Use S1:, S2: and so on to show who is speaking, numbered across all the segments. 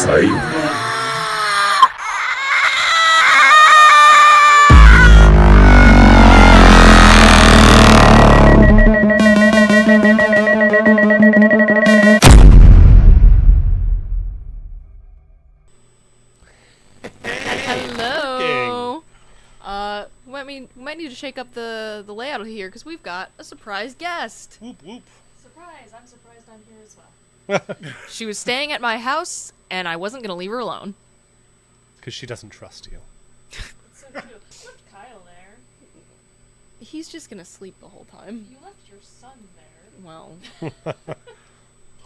S1: Hello. We might need to shake up the layout here because we've got a surprise guest.
S2: Whoop whoop.
S3: Surprise! I'm surprised I'm here as well.
S1: She was staying at my house, and I wasn't gonna leave her alone.
S2: Because she doesn't trust you.
S3: It's so cute. Left Kyle there.
S1: He's just gonna sleep the whole time.
S3: You left your son there.
S1: Well,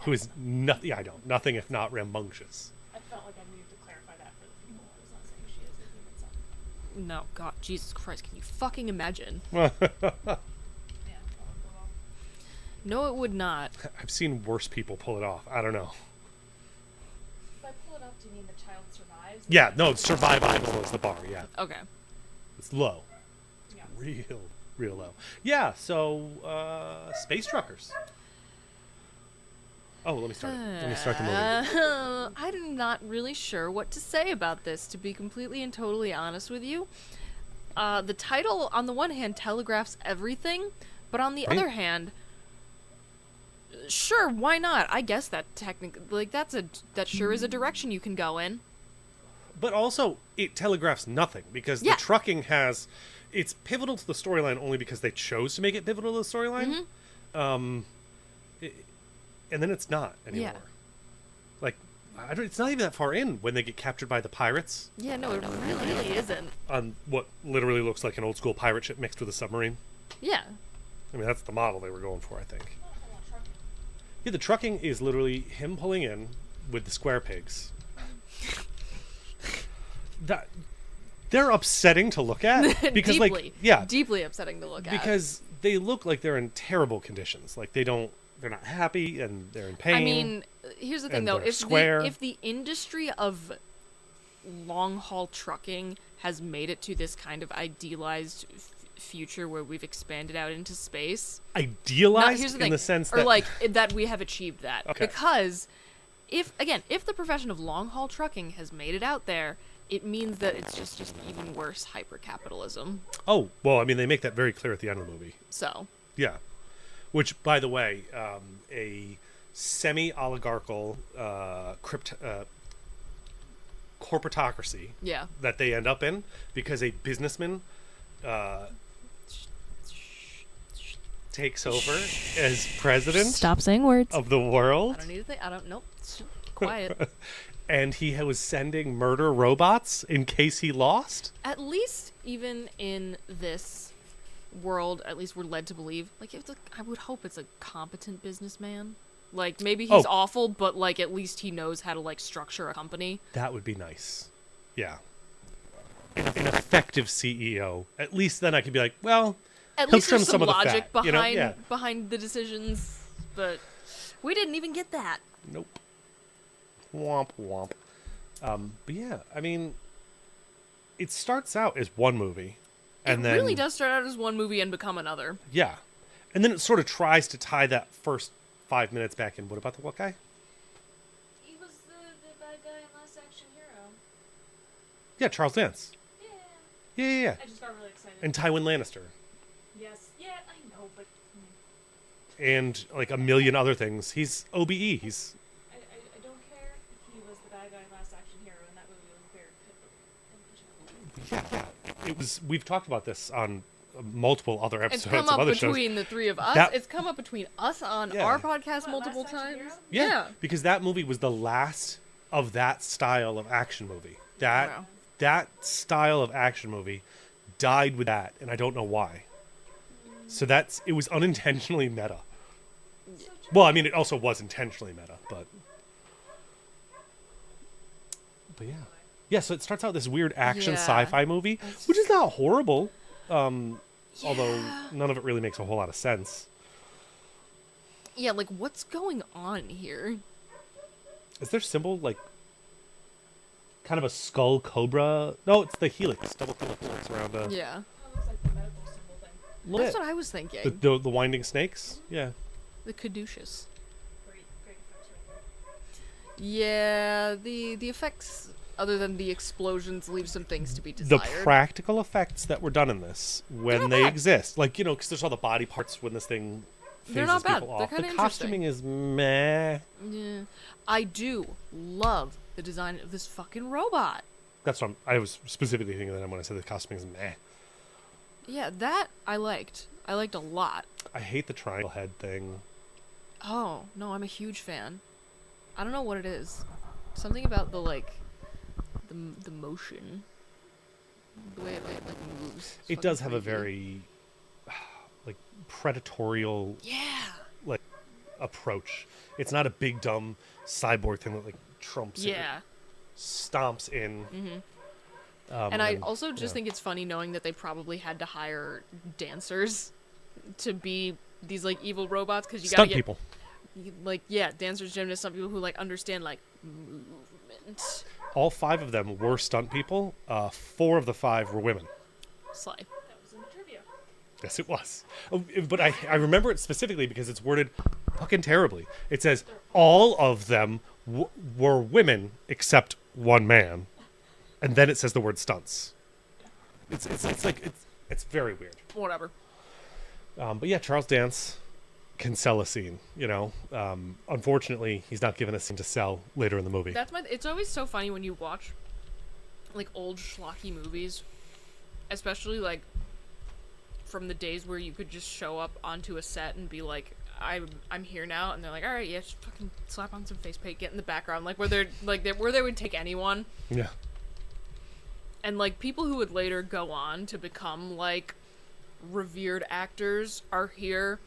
S2: Who is nothing? Yeah, I know nothing if not rambunctious.
S3: I felt like I needed to clarify that for the people. I was not saying she is a human son.
S1: no, God, Jesus Christ, can you fucking imagine?
S3: Yeah. I'll go off.
S1: No, it would not.
S2: I've seen worse people pull it off. I don't know.
S3: If I pull it up, do you mean the child survives?
S2: Yeah, no, survival is the bar. Yeah,
S1: Okay.
S2: it's low,
S3: Yeah.
S2: real low. Yeah, so space truckers. Oh, let me start it. Let me start the movie.
S1: I'm not really sure what to say about this, to be completely and totally honest with you. The title, on the one hand, telegraphs everything, but on the
S2: Right.
S1: other hand, sure, why not? I guess that technically, that sure is a direction you can go in.
S2: But also, it telegraphs nothing because
S1: Yeah.
S2: the trucking it's pivotal to the storyline only because they chose to make it pivotal to the storyline. And then it's not anymore.
S1: Yeah.
S2: Like, it's not even that far in when they get captured by the pirates
S1: Yeah, no, it really isn't.
S2: on what literally looks like an old school pirate ship mixed with a submarine.
S1: Yeah.
S2: I mean, that's the model they were going for, I think.
S3: Not a whole lot trucking.
S2: Yeah, the trucking is literally him pulling in with the square pigs. That they're upsetting to look at because,
S1: deeply, deeply upsetting to look at.
S2: because they look like they're in terrible conditions. Like they're not happy and they're in pain.
S1: I mean, here's the thing
S2: and
S1: though:
S2: they're
S1: if
S2: square.
S1: if the industry of long haul trucking has made it to this kind of idealized future where we've expanded out into space,
S2: idealized
S1: here's the
S2: in
S1: thing,
S2: the sense
S1: or
S2: that
S1: like that we have achieved that
S2: Okay.
S1: because if the profession of long haul trucking has made it out there, it means that it's just even worse hyper capitalism.
S2: oh well, I mean they make that very clear at the end of the movie.
S1: So
S2: Yeah, which by the way, a semi-oligarchical corporatocracy
S1: yeah,
S2: that they end up in because a businessman takes over as president
S1: stop saying words.
S2: of the world.
S1: I don't need to think. I don't. Nope. Quiet.
S2: And he was sending murder robots in case he lost.
S1: At least, even in this world, at least we're led to believe, like, I would hope it's a competent businessman. Like, maybe he's awful, but, like, at least he knows how to, like, structure a company.
S2: That would be nice. Yeah. An effective CEO. At least then I could be like, well,
S1: At
S2: he'll
S1: least
S2: trim
S1: there's
S2: some
S1: some
S2: of the
S1: logic
S2: fat, you know?
S1: behind
S2: Yeah.
S1: behind the decisions, but we didn't even get that.
S2: Nope. Womp womp. But yeah, I mean, it starts out as one movie, and
S1: It
S2: then
S1: really does start out as one movie and become another.
S2: yeah, and then it sort of tries to tie that first 5 minutes back in. What about the what guy?
S3: He was the bad guy in Last Action Hero.
S2: Yeah, Charles Dance.
S3: Yeah.
S2: Yeah.
S3: I just got really excited.
S2: And Tywin Lannister,
S3: Yes. Yeah, I know, but
S2: and like a million other things. He's OBE. He's
S3: I don't care if he was the bad guy in Last Action Hero, and that movie was very pivotal.
S2: yeah. It was. We've talked about this on multiple other
S1: It's
S2: episodes
S1: come
S2: of
S1: up
S2: other shows.
S1: between the three of us.
S2: That-
S1: It's come up between us on
S2: Yeah.
S1: our podcast
S3: What,
S1: multiple
S3: Last Action
S1: times.
S3: Hero?
S2: Yeah, because that movie was the last of that style of action movie.
S1: Wow.
S2: That style of action movie died with that, and I don't know why. So it was unintentionally meta. Well, I mean, it also was intentionally meta, but yeah. Yeah, so it starts out this weird action
S1: Yeah.
S2: sci-fi movie, which is not horrible, although none of it really makes a whole lot of sense.
S1: Yeah, like, what's going on here?
S2: Is their symbol like kind of a skull cobra? No, it's the helix, double helix around a
S1: Yeah.
S3: That looks like the medical symbol thing.
S2: little
S1: That's
S2: bit.
S1: what I was thinking.
S2: The winding snakes. Yeah.
S1: The caduceus.
S3: Great effects right
S1: Yeah, the effects other than the explosions leave some things to be
S2: The
S1: desired.
S2: practical effects that were done in this, when
S1: not
S2: they
S1: bad.
S2: exist, like, because there's all the body parts when this thing
S1: They're
S2: phases
S1: not bad.
S2: people
S1: They're
S2: off.
S1: kinda
S2: The
S1: interesting.
S2: costuming is meh.
S1: Yeah. I do love the design of this fucking robot.
S2: That's what I was specifically thinking of that when I said the costuming is meh.
S1: Yeah, that I liked. I liked a lot.
S2: I hate the triangle head thing.
S1: Oh, no, I'm a huge fan. I don't know what it is. Something about the the motion. The way it like moves. It's
S2: It does
S1: fucking
S2: have a
S1: crazy.
S2: very like predatorial
S1: Yeah.
S2: like approach. It's not a big dumb cyborg thing that like trumps it,
S1: Yeah.
S2: stomps in.
S1: And I also just
S2: yeah.
S1: think it's funny knowing that they probably had to hire dancers to be these like evil robots because you gotta
S2: Stunt
S1: get
S2: people.
S1: like dancers, gymnasts, some people who like understand like movement.
S2: All 5 of them were stunt people. 4 of the 5 were women.
S1: Slay.
S3: That was in the trivia.
S2: Yes, it was. Oh, but I remember it specifically because it's worded fucking terribly. It says all of them were women except one man, and then it says the word stunts. It's very weird.
S1: Whatever.
S2: But yeah, Charles Dance can sell a scene. Unfortunately, he's not given a scene to sell later in the movie.
S1: It's always so funny when you watch like old schlocky movies, especially like from the days where you could just show up onto a set and be like, I'm here now, and they're like, all right, yeah, just fucking slap on some face paint, get in the background, like where they would take anyone,
S2: Yeah.
S1: and like people who would later go on to become like revered actors are here,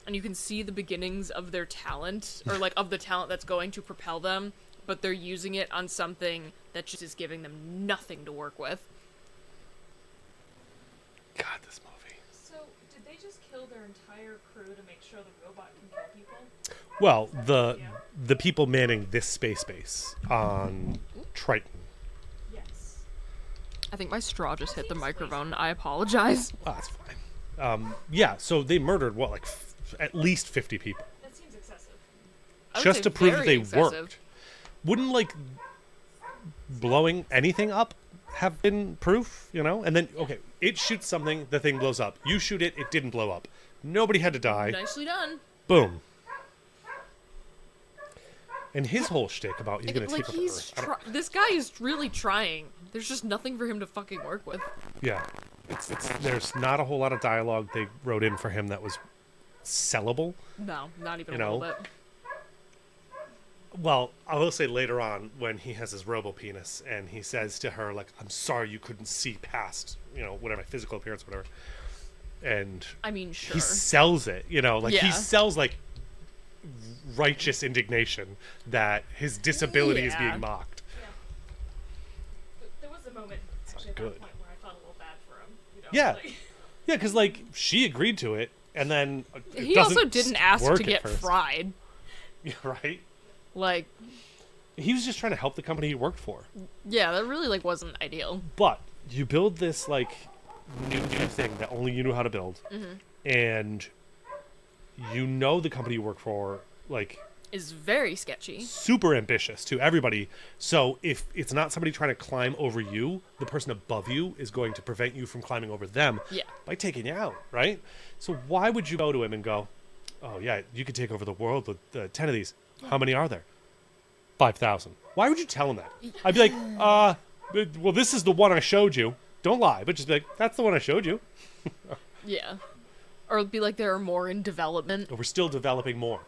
S1: and you can see the beginnings of their talent or like of the talent that's going to propel them, but they're using it on something that just is giving them nothing to work with.
S2: God, this movie.
S3: So, did they just kill their entire crew to make sure the robot can kill people?
S2: Well,
S3: Yeah.
S2: the people manning this space base on Triton.
S3: Yes.
S1: I think my straw just hit the microphone. I apologize.
S2: Oh, that's fine. Yeah, so they murdered what, like at least 50 people
S3: That seems excessive.
S1: I would
S2: just
S1: say
S2: to prove that
S1: very
S2: they
S1: excessive.
S2: worked. Wouldn't like blowing anything up have been proof? And then okay, it shoots something, the thing blows up. You shoot it, it didn't blow up. Nobody had to die.
S1: Nicely done.
S2: Boom. And his whole shtick about he's gonna
S1: Like
S2: take over
S1: he's
S2: Earth. I don't-
S1: this guy is really trying. There's just nothing for him to fucking work with.
S2: Yeah, there's not a whole lot of dialogue they wrote in for him that was sellable.
S1: No, not even
S2: You
S1: a
S2: know?
S1: little bit.
S2: Well, I will say later on when he has his robo penis and he says to her like, "I'm sorry you couldn't see past whatever my physical appearance, whatever," and
S1: I mean, sure.
S2: he sells it. Like he
S1: Yeah.
S2: sells like righteous indignation that his disability is
S1: Yeah.
S2: being mocked.
S3: Yeah. There was a moment actually at
S2: good.
S3: that point where I felt a little bad for him.
S2: Yeah.
S3: Like,
S2: Yeah, because like she agreed to it, and then it
S1: He
S2: doesn't
S1: also didn't ask
S2: work
S1: to
S2: at
S1: get
S2: first.
S1: fried.
S2: Yeah, right.
S1: Like,
S2: He was just trying to help the company he worked for.
S1: yeah, that really like wasn't ideal.
S2: But you build this like new thing that only you know how to build, and the company you work for like
S1: Is very sketchy.
S2: super ambitious to everybody. So if it's not somebody trying to climb over you, the person above you is going to prevent you from climbing over them
S1: Yeah.
S2: by taking you out, right? So why would you go to him and go, "Oh yeah, you could take over the world with 10 of these. How many are there?" 5,000. Why would you tell him that? I'd be like, well, this is the one I showed you. Don't lie, but just be like, that's the one I showed you.
S1: Yeah. Or it'd be like there are more in development.
S2: But we're still developing more.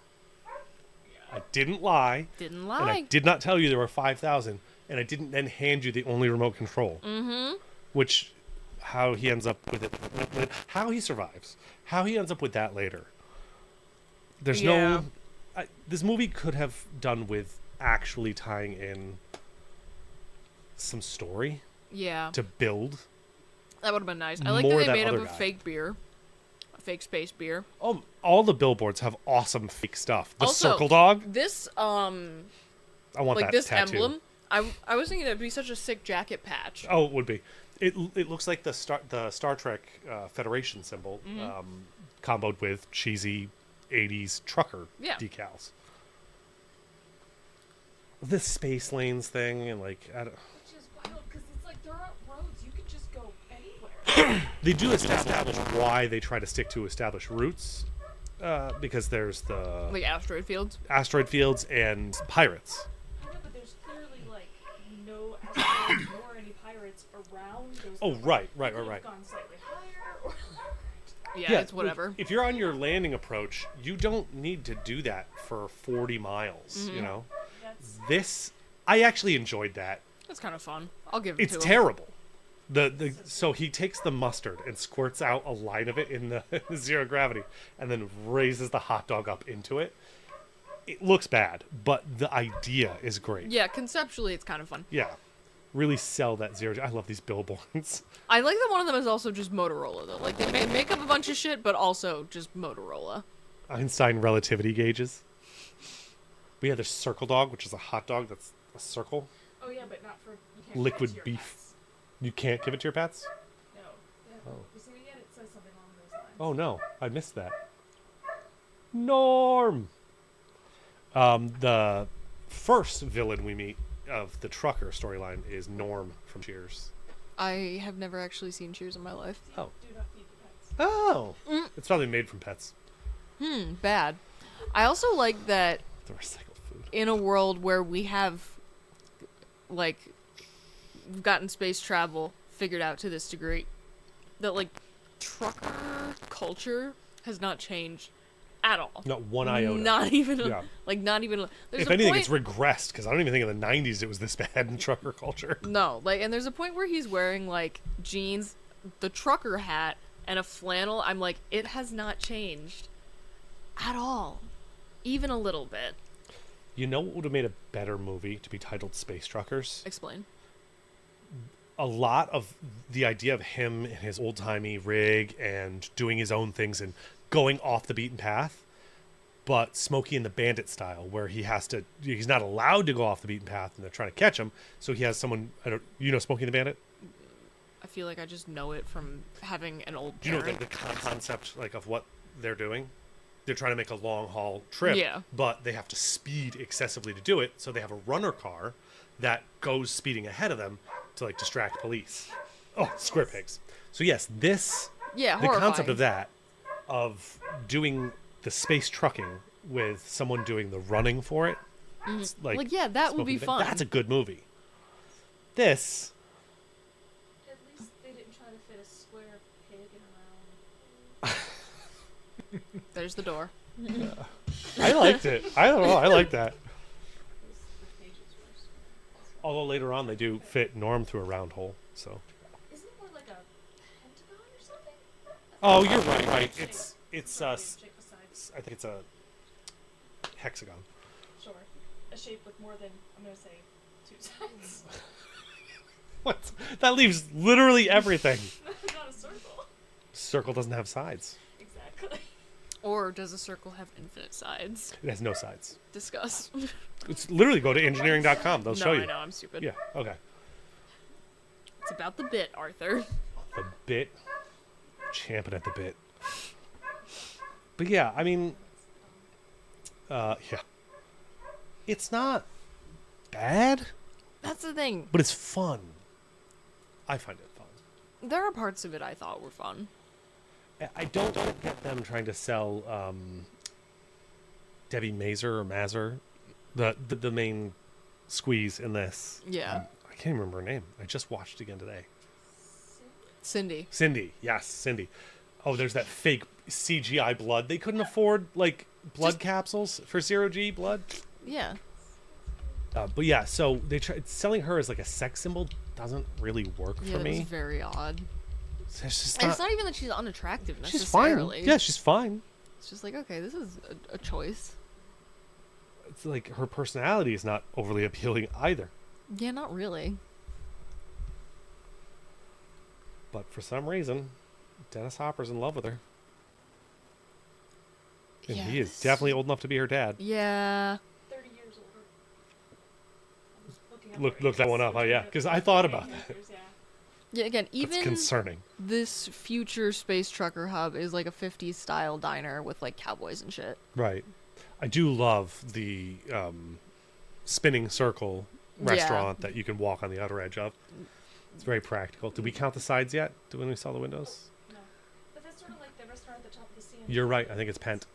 S2: I didn't lie.
S1: Didn't
S2: And I
S1: lie.
S2: did not tell you there were 5,000. And I didn't then hand you the only remote control. Mm-hmm. Which, how he ends up with it. How he survives. How he ends up with that later. There's
S1: Yeah.
S2: this movie could have done with actually tying in some story
S1: Yeah.
S2: to build.
S1: That would have been nice. I like that
S2: more
S1: they
S2: that
S1: made up
S2: other
S1: a
S2: guy.
S1: fake beer. A fake space beer.
S2: Oh, all the billboards have awesome fake stuff. The
S1: Also,
S2: circle dog.
S1: This
S2: I want
S1: like
S2: that
S1: this
S2: tattoo.
S1: emblem. I was thinking it'd be such a sick jacket patch.
S2: Oh, it would be. It looks like the Star Trek Federation symbol, comboed with cheesy '80s trucker
S1: Yeah.
S2: decals. this space lanes thing and like I don't,
S3: Which is wild because it's like there aren't roads. You could just go anywhere.
S2: they do establish why they try to stick to established routes, because there's the
S1: Like asteroid fields.
S2: asteroid fields and pirates.
S3: I know, but there's clearly like no asteroids nor any pirates around those.
S2: Oh,
S3: numbers.
S2: right.
S3: They could have gone slightly higher. Or
S1: Yeah, it's whatever.
S2: If you're on your landing approach, you don't need to do that for 40 miles. You know,
S3: that's
S2: I actually enjoyed that.
S1: That's kind of fun. I'll give it
S2: It's
S1: to him.
S2: terrible. So he takes the mustard and squirts out a line of it in the zero gravity, and then raises the hot dog up into it. It looks bad, but the idea is great.
S1: Yeah, conceptually, it's kind of fun.
S2: Yeah, really sell that zero. I love these billboards.
S1: I like that one of them is also just Motorola, though. Like, they make up a bunch of shit, but also just Motorola.
S2: Einstein relativity gauges. But yeah, there's Circle Dog, which is a hot dog that's a circle.
S3: oh yeah, but not for you can't
S2: Liquid
S3: give it to your
S2: beef.
S3: pets.
S2: You can't give it to your pets?
S3: No. Yeah.
S2: Oh.
S3: You see it yet? It says something along those lines.
S2: Oh no, I missed that. Norm! The first villain we meet of the trucker storyline is Norm from Cheers.
S1: I have never actually seen Cheers in my life.
S2: Oh.
S3: Do not feed the pets.
S2: Oh! It's probably made from pets.
S1: Bad. I also like that
S2: The recycled food.
S1: in a world where we have, like, we've gotten space travel figured out to this degree, that, like, trucker culture has not changed at all.
S2: Not one iota.
S1: Not even,
S2: Yeah.
S1: like, not even. There's
S2: If
S1: a
S2: anything,
S1: point,
S2: it's regressed, because I don't even think in the 90s it was this bad in trucker culture.
S1: no, like, and there's a point where he's wearing, like, jeans, the trucker hat, and a flannel. I'm like, it has not changed at all. Even a little bit.
S2: You know what would have made a better movie to be titled Space Truckers?
S1: Explain.
S2: A lot of the idea of him and his old-timey rig and doing his own things and going off the beaten path, but Smokey and the Bandit style, where he's not allowed to go off the beaten path and they're trying to catch him, so he has someone, Smokey and the Bandit?
S1: I feel like I just know it from having an old
S2: Do you know
S1: parent.
S2: the concept like of what they're doing? They're trying to make a long haul trip,
S1: Yeah.
S2: but they have to speed excessively to do it, so they have a runner car that goes speeding ahead of them to like distract police. Oh, square pigs. So yes,
S1: Yeah,
S2: the
S1: horrifying.
S2: concept of that, of doing the space trucking with someone doing the running for it, it's
S1: Like, yeah, that would
S2: Smoking
S1: be
S2: the
S1: fun.
S2: That's a good movie. This,
S3: At least they didn't try to fit a square pig in a round.
S1: There's the door.
S2: I liked it. I don't know. I like that.
S3: The pages were square.
S2: Although later on they do fit Norm through a round hole. So.
S3: Isn't it more like a pentagon or something?
S2: Oh, you're right. Right. It's
S3: Shape besides,
S2: I think it's a hexagon.
S3: sure, a shape with more than I'm gonna say 2 sides.
S2: What? That leaves literally everything.
S3: Not a circle.
S2: Circle doesn't have sides.
S3: Exactly.
S1: Or does a circle have infinite sides?
S2: It has no sides.
S1: Discuss.
S2: It's literally go to engineering.com. They'll
S1: no,
S2: show you.
S1: I know, I'm stupid.
S2: Yeah. Okay.
S1: It's about the bit, Arthur.
S2: The bit. Champing at the bit. But yeah, I mean, yeah. It's not bad,
S1: That's the thing.
S2: but it's fun. I find it fun.
S1: There are parts of it I thought were fun.
S2: I don't get them trying to sell Debbie Mazer or Mazer, the main squeeze in this.
S1: Yeah.
S2: I can't even remember her name. I just watched it again today.
S1: Cindy.
S2: Cindy. Yes, Cindy. Oh, there's that fake CGI blood. They couldn't afford like blood
S1: Just-
S2: capsules for 0G blood.
S1: Yeah.
S2: But yeah, so they try selling her as like a sex symbol doesn't really work
S1: Yeah,
S2: for
S1: that was
S2: me.
S1: very odd.
S2: It's just
S1: And
S2: not,
S1: it's not even that she's unattractive
S2: she's fine.
S1: necessarily.
S2: Yeah, she's fine.
S1: It's just like, okay, this is a choice.
S2: It's like her personality is not overly appealing either.
S1: Yeah, not really.
S2: But for some reason, Dennis Hopper's in love with her. And he is
S1: Yes.
S2: definitely old enough to be her dad.
S1: Yeah.
S3: 30 years older. I was looking up
S2: Look
S3: her
S2: that
S3: age.
S2: one up. Oh, yeah,
S3: Between
S2: 'cause
S3: the
S2: I thought
S3: 30
S2: about that.
S3: years, yeah.
S1: Yeah, again,
S2: That's
S1: even
S2: concerning.
S1: this future space trucker hub is like a 50s style diner with like cowboys and shit.
S2: Right. I do love the spinning circle
S1: Yeah.
S2: restaurant that you can walk on the outer edge of. It's very practical. Did we count the sides yet? When we saw the windows?
S3: No. But that's sort of like the restaurant at the top of the sea.
S2: You're right. I think it's Pent.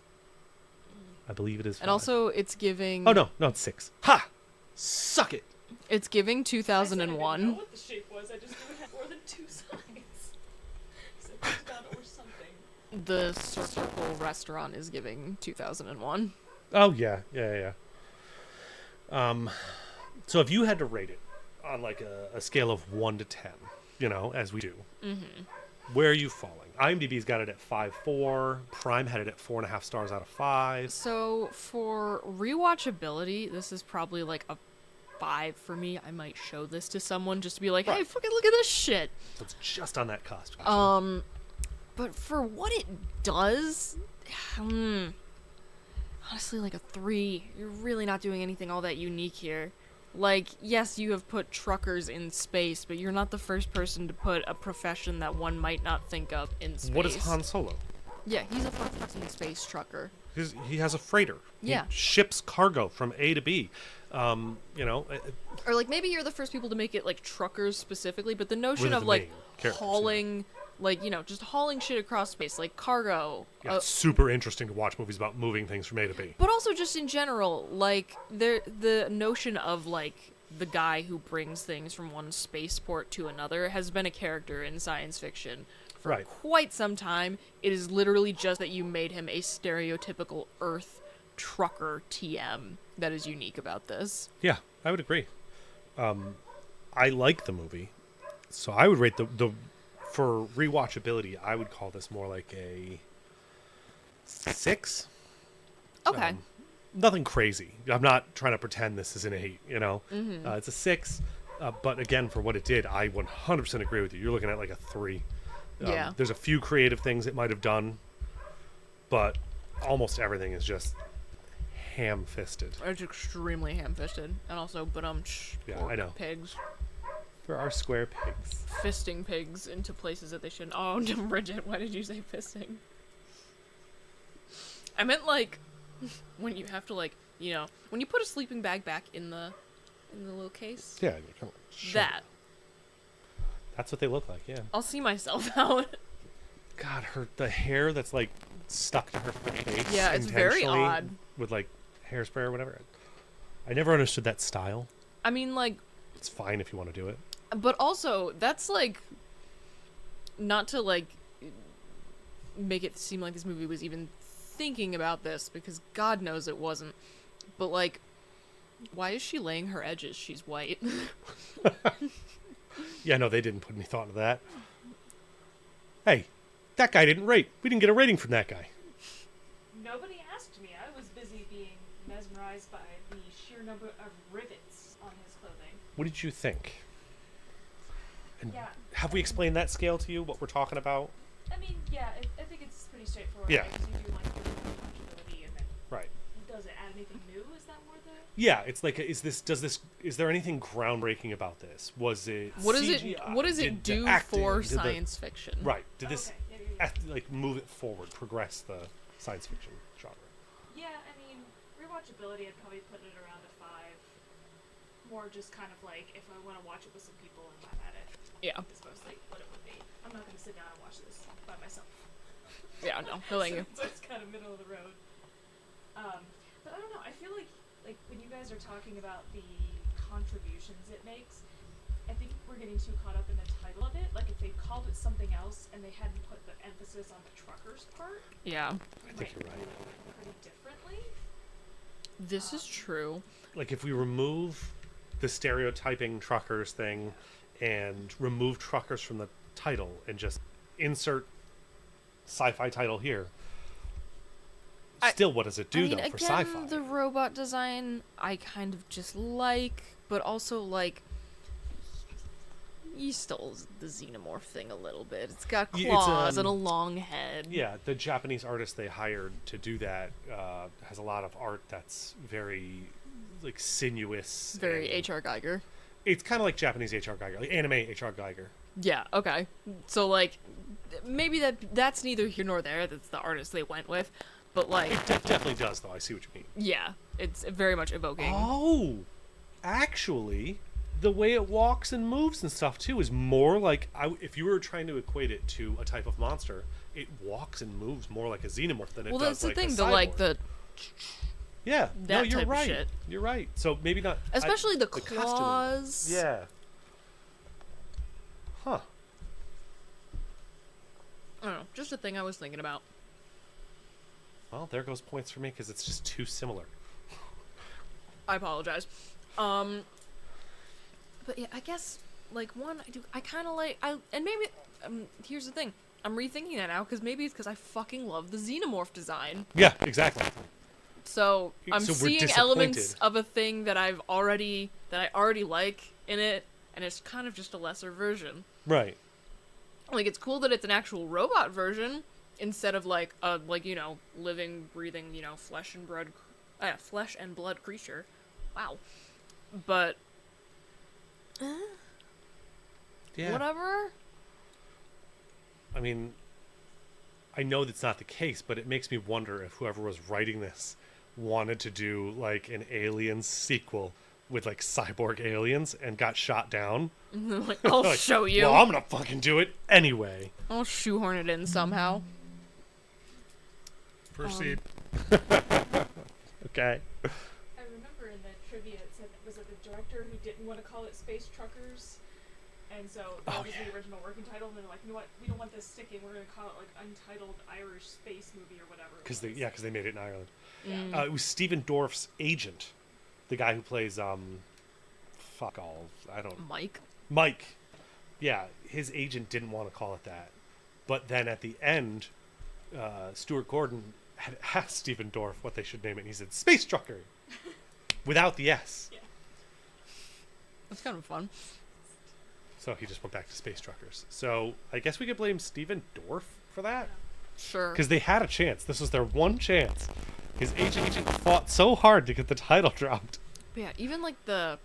S2: I believe it is.
S1: And
S2: 5.
S1: also, it's giving.
S2: Oh no, it's 6. Ha! Suck it.
S1: It's giving
S3: I didn't know
S1: 2001.
S3: what the shape was. I just knew it had more than 2 sides. So it was down or something.
S1: The circle restaurant is giving 2001.
S2: Oh yeah. So if you had to rate it on like a scale of 1 to 10, as we do, where are you falling? IMDb's got it at 5.4. Prime had it at 4.5 stars out of 5.
S1: So for rewatchability, this is probably like a 5 for me. I might show this to someone just to be like, hey,
S2: Right.
S1: fucking look at this shit.
S2: So it's just on that cost.
S1: But for what it does, honestly, like a 3. You're really not doing anything all that unique here. Like, yes, you have put truckers in space, but you're not the first person to put a profession that one might not think of in space.
S2: What is Han Solo?
S1: Yeah, he's a fucking space trucker.
S2: He has a freighter.
S1: Yeah.
S2: He ships cargo from A to B.
S1: Or like maybe you're the first people to make it like truckers specifically, but the notion
S2: We're
S1: of
S2: the
S1: like
S2: main characters, yeah.
S1: hauling, like, just hauling shit across space, like cargo.
S2: Yeah, it's super interesting to watch movies about moving things from A to B.
S1: But also just in general, like the notion of like the guy who brings things from one spaceport to another has been a character in science fiction for
S2: Right.
S1: quite some time. It is literally just that you made him a stereotypical Earth trucker TM that is unique about this.
S2: Yeah, I would agree. I like the movie, so I would rate the for rewatchability. I would call this more like a 6.
S1: Okay.
S2: Nothing crazy. I'm not trying to pretend this is an 8. It's a 6. But again, for what it did, I 100% agree with you. You're looking at like a 3.
S1: Yeah.
S2: There's a few creative things it might have done, but almost everything is just ham-fisted.
S1: It's extremely ham-fisted. And also,
S2: Yeah, I know.
S1: pigs.
S2: There are square pigs.
S1: Fisting pigs into places that they shouldn't. Oh, Bridget, why did you say fisting? I meant like when you have to like, when you put a sleeping bag back in the little case.
S2: Yeah, come on. Sure.
S1: That's
S2: what they look like, yeah.
S1: I'll see myself out.
S2: God, the hair that's like stuck to her face.
S1: Yeah, it's very
S2: intentionally
S1: odd.
S2: With like hairspray or whatever. I never understood that style.
S1: I mean, like,
S2: It's fine if you want to do it.
S1: but also that's like not to like make it seem like this movie was even thinking about this, because God knows it wasn't. But like, why is she laying her edges? She's white.
S2: Yeah, no, they didn't put any thought into that. Hey, that guy didn't rate. We didn't get a rating from that guy.
S3: Nobody asked me. I was busy being mesmerized by the sheer number of rivets on his clothing.
S2: What did you think? And
S3: Yeah.
S2: have we explained that scale to you, what we're talking about?
S3: I mean, yeah, I think it's pretty straightforward.
S2: Yeah.
S3: Right? 'Cause you do like your watchability, and then
S2: Right.
S3: does it add anything new? Is that more the?
S2: Yeah, it's like, is there anything groundbreaking about this? Was it
S1: What does
S2: CGI?
S1: What does
S2: Did
S1: it
S2: the
S1: do
S2: acting-
S1: for
S2: did the-
S1: science fiction?
S2: Right. Did this
S3: Okay, yeah.
S2: like move it forward, progress the science fiction genre?
S3: Yeah, I mean, rewatchability, I'd probably put it around a 5. More just kind of like if I want to watch it with some people and laugh at it.
S1: Yeah.
S3: Is mostly what it would be. I'm not going to sit down and watch this by myself.
S1: Yeah. No. No, thank you.
S3: So it's kind of middle of the road. But I don't know. I feel like when you guys are talking about the contributions it makes, I think we're getting too caught up in the title of it. Like if they called it something else and they hadn't put the emphasis on the truckers part,
S1: Yeah.
S2: I think you're right.
S3: do it pretty differently.
S1: This is true.
S2: Like if we remove the stereotyping truckers thing and remove truckers from the title and just insert sci-fi title here, still what does it do though for
S1: again,
S2: sci-fi?
S1: the robot design I kind of just like, but also like you stole the xenomorph thing a little bit. It's got
S2: Yeah, it's,
S1: claws and a long head.
S2: Yeah, the Japanese artist they hired to do that has a lot of art that's very like sinuous.
S1: Very
S2: and-
S1: H.R. Geiger.
S2: It's kind of like Japanese H.R. Geiger, like anime H.R. Geiger.
S1: Yeah, okay. So like maybe that's neither here nor there. That's the artist they went with. But like
S2: It definitely does, though. I see what you mean.
S1: yeah, it's very much evoking.
S2: Oh, actually, the way it walks and moves and stuff too is more like if you were trying to equate it to a type of monster, it walks and moves more like a xenomorph than it
S1: Well,
S2: does
S1: that's the
S2: like
S1: thing.
S2: a
S1: The
S2: cyborg.
S1: the
S2: Yeah, no,
S1: that
S2: you're
S1: type of
S2: right.
S1: shit.
S2: You're right. So maybe not,
S1: especially the
S2: costuming.
S1: claws.
S2: Yeah. Huh.
S1: I don't know. Just a thing I was thinking about.
S2: Well, there goes points for me because it's just too similar.
S1: I apologize. But yeah, I guess like one, I kind of like and maybe here's the thing. I'm rethinking that now because maybe it's because I fucking love the xenomorph design.
S2: Yeah, exactly.
S1: So I'm
S2: So we're
S1: seeing elements of a thing that I already like in it, and it's kind of just a lesser version.
S2: Right.
S1: Like it's cool that it's an actual robot version instead of like a living, breathing, flesh and blood creature. Wow. But
S2: Yeah.
S1: whatever.
S2: I mean, I know that's not the case, but it makes me wonder if whoever was writing this wanted to do like an Aliens sequel with like cyborg aliens and got shot down.
S1: Like, I'll
S2: Like,
S1: show you.
S2: Well, I'm gonna fucking do it anyway.
S1: I'll shoehorn it in somehow.
S4: Proceed.
S2: Okay.
S3: I remember in the trivia it said, was it the director who didn't want to call it Space Truckers? And so that was the original working title, and they're like, you know what, we don't want this sticking, we're going to call it like Untitled Irish Space Movie or whatever.
S2: Because they made it in Ireland.
S3: Yeah.
S2: It was Stephen Dorff's agent, the guy who plays Mike. Yeah, his agent didn't want to call it that, but then at the end, Stuart Gordon had asked Stephen Dorff what they should name it, and he said Space Trucker, without the S.
S3: Yeah.
S1: That's kind of fun.
S2: So he just went back to Space Truckers. So I guess we could blame Stephen Dorff for that,
S1: Sure.
S2: because they had a chance. This was their one chance. His agent fought so hard to get the title dropped.
S1: But yeah, even like and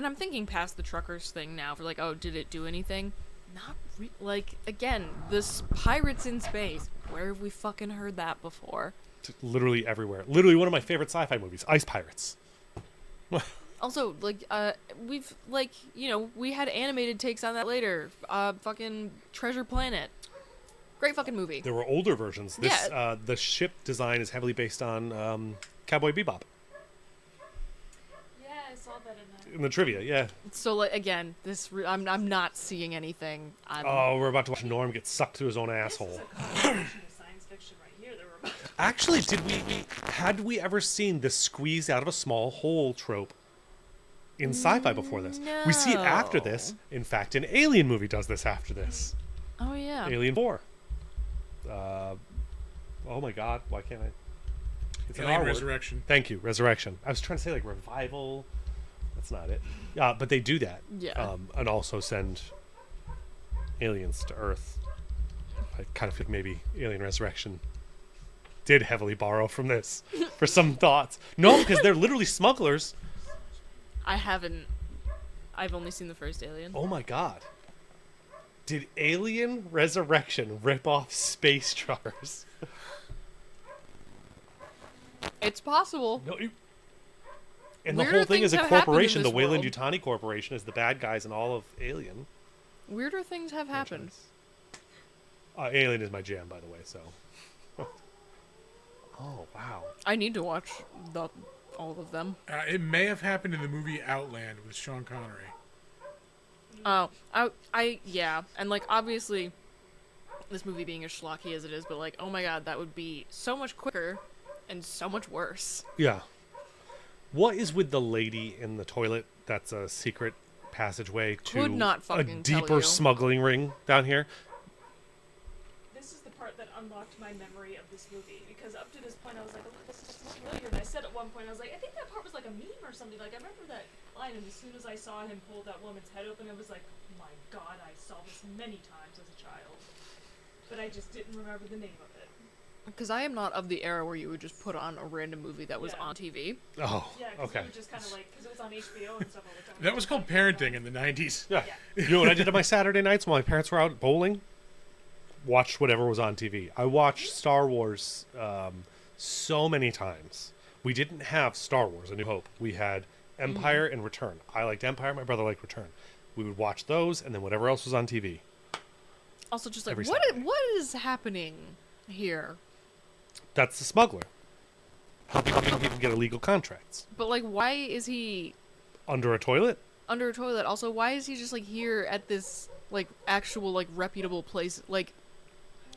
S1: I'm thinking past the truckers thing now for like, oh, did it do anything? Not like, again, this pirates in space. Where have we fucking heard that before?
S2: Literally everywhere. Literally one of my favorite sci-fi movies, Ice Pirates.
S1: Also, like, we've, like, we had animated takes on that later. Fucking Treasure Planet. Great fucking movie.
S2: There were older versions. This the ship design is heavily based on Cowboy Bebop.
S3: Yeah, I saw that in
S2: In the trivia, yeah.
S1: So, like, again, I'm not seeing anything.
S2: Oh, we're about to watch Norm get sucked through his own
S3: This
S2: asshole.
S3: is a combination of science fiction right here. There were
S2: Actually, had we ever seen the squeeze out of a small hole trope in sci-fi before this? We see it after this. In fact, an Alien movie does this after this.
S1: Oh, yeah.
S2: Alien 4. Oh my god, why can't I? It's an
S4: Alien
S2: R word.
S4: Resurrection.
S2: Thank you, Resurrection. I was trying to say like revival. That's not it. But they do that.
S1: Yeah.
S2: And also send aliens to Earth. I kind of feel maybe Alien Resurrection did heavily borrow from this for some thoughts. No, because they're literally smugglers.
S1: I've only seen the first Alien.
S2: Oh my god. Did Alien Resurrection rip off Space Truckers?
S1: It's possible.
S2: No. And the
S1: Weirder
S2: whole thing is a
S1: things have happened in
S2: corporation. The
S1: this
S2: Weyland
S1: world.
S2: Yutani Corporation is the bad guys in all of Alien.
S1: Weirder things have happened.
S2: Alien is my jam, by the way, so. Oh, wow.
S1: I need to watch all of them.
S4: It may have happened in the movie Outland with Sean Connery.
S1: Oh, yeah, and like obviously, this movie being as schlocky as it is, but like, oh my god, that would be so much quicker and so much worse.
S2: Yeah. What is with the lady in the toilet that's a secret passageway to
S1: Could not
S2: a
S1: fucking tell
S2: deeper
S1: you.
S2: smuggling ring down here?
S3: This is the part that unlocked my memory of this movie, because up to this point I was like, oh, this is just familiar. And I said at one point, I was like, I think that part was like a meme or something. Like, I remember that line, and as soon as I saw him pull that woman's head open, I was like, oh my god, I saw this many times as a child. But I just didn't remember the name of it.
S1: Because I am not of the era where you would just put on a random movie that was
S3: Yeah.
S1: on TV.
S2: Oh,
S3: Yeah, because
S2: okay.
S3: we were just kind of like, because it was on HBO and stuff all the time.
S4: That was called parenting in the 90s.
S2: Yeah.
S3: Yeah.
S2: You know what I did on my Saturday nights while my parents were out bowling? Watched whatever was on TV. I watched Star Wars so many times. We didn't have Star Wars: A New Hope. We had Empire and Return. I liked Empire. My brother liked Return. We would watch those, and then whatever else was on TV.
S1: Also, just like
S2: Every
S1: what
S2: Saturday.
S1: what is happening here?
S2: That's the smuggler. Helping people get illegal contracts.
S1: But like, why is he
S2: Under a toilet?
S1: under a toilet? Also, why is he just like here at this like actual like reputable place? Like,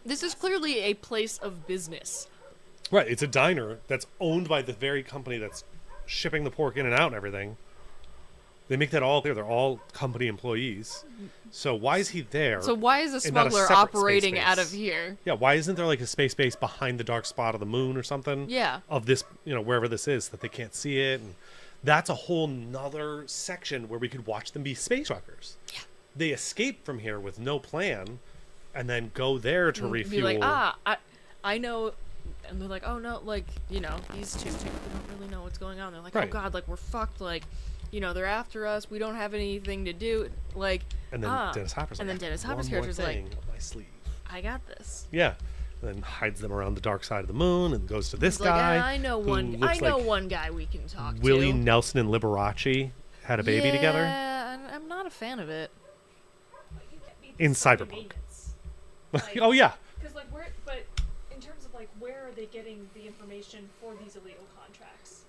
S1: this is clearly a place of business.
S2: Right, it's a diner that's owned by the very company that's shipping the pork in and out and everything. They make that all clear. They're all company employees. So why is he there?
S1: So why is a
S2: and not a
S1: smuggler
S2: separate
S1: operating
S2: space
S1: out
S2: base?
S1: of here?
S2: Yeah, why isn't there like a space base behind the dark spot of the moon or something?
S1: Yeah.
S2: Of this, wherever this is, that they can't see it. And that's a whole nother section where we could watch them be spacewalkers.
S1: Yeah.
S2: They escape from here with no plan and then go there to refuel.
S1: Be like, I know. And they're like, oh no, like, these two don't really know what's going on. They're like,
S2: Right.
S1: oh god, like, we're fucked, like, they're after us, we don't have anything to do, like,
S2: And then Dennis Hopper's
S1: and
S2: like,
S1: then Dennis Hopper's
S2: "One more
S1: character's like,
S2: thing up my sleeve."
S1: I got this.
S2: Yeah. And then hides them around the dark side of the moon and goes to this
S1: He's like,
S2: guy.
S1: I know
S2: who
S1: one
S2: looks like
S1: one guy we can talk
S2: Willie
S1: to.
S2: Nelson and Liberace had a baby together.
S1: Yeah, I'm not a fan of it.
S3: Like, you can't beat
S2: In
S3: this fucking
S2: Cyberpunk.
S3: maintenance.
S2: Oh, yeah.
S3: Because like but in terms of like where are they getting the information for these illegal contracts?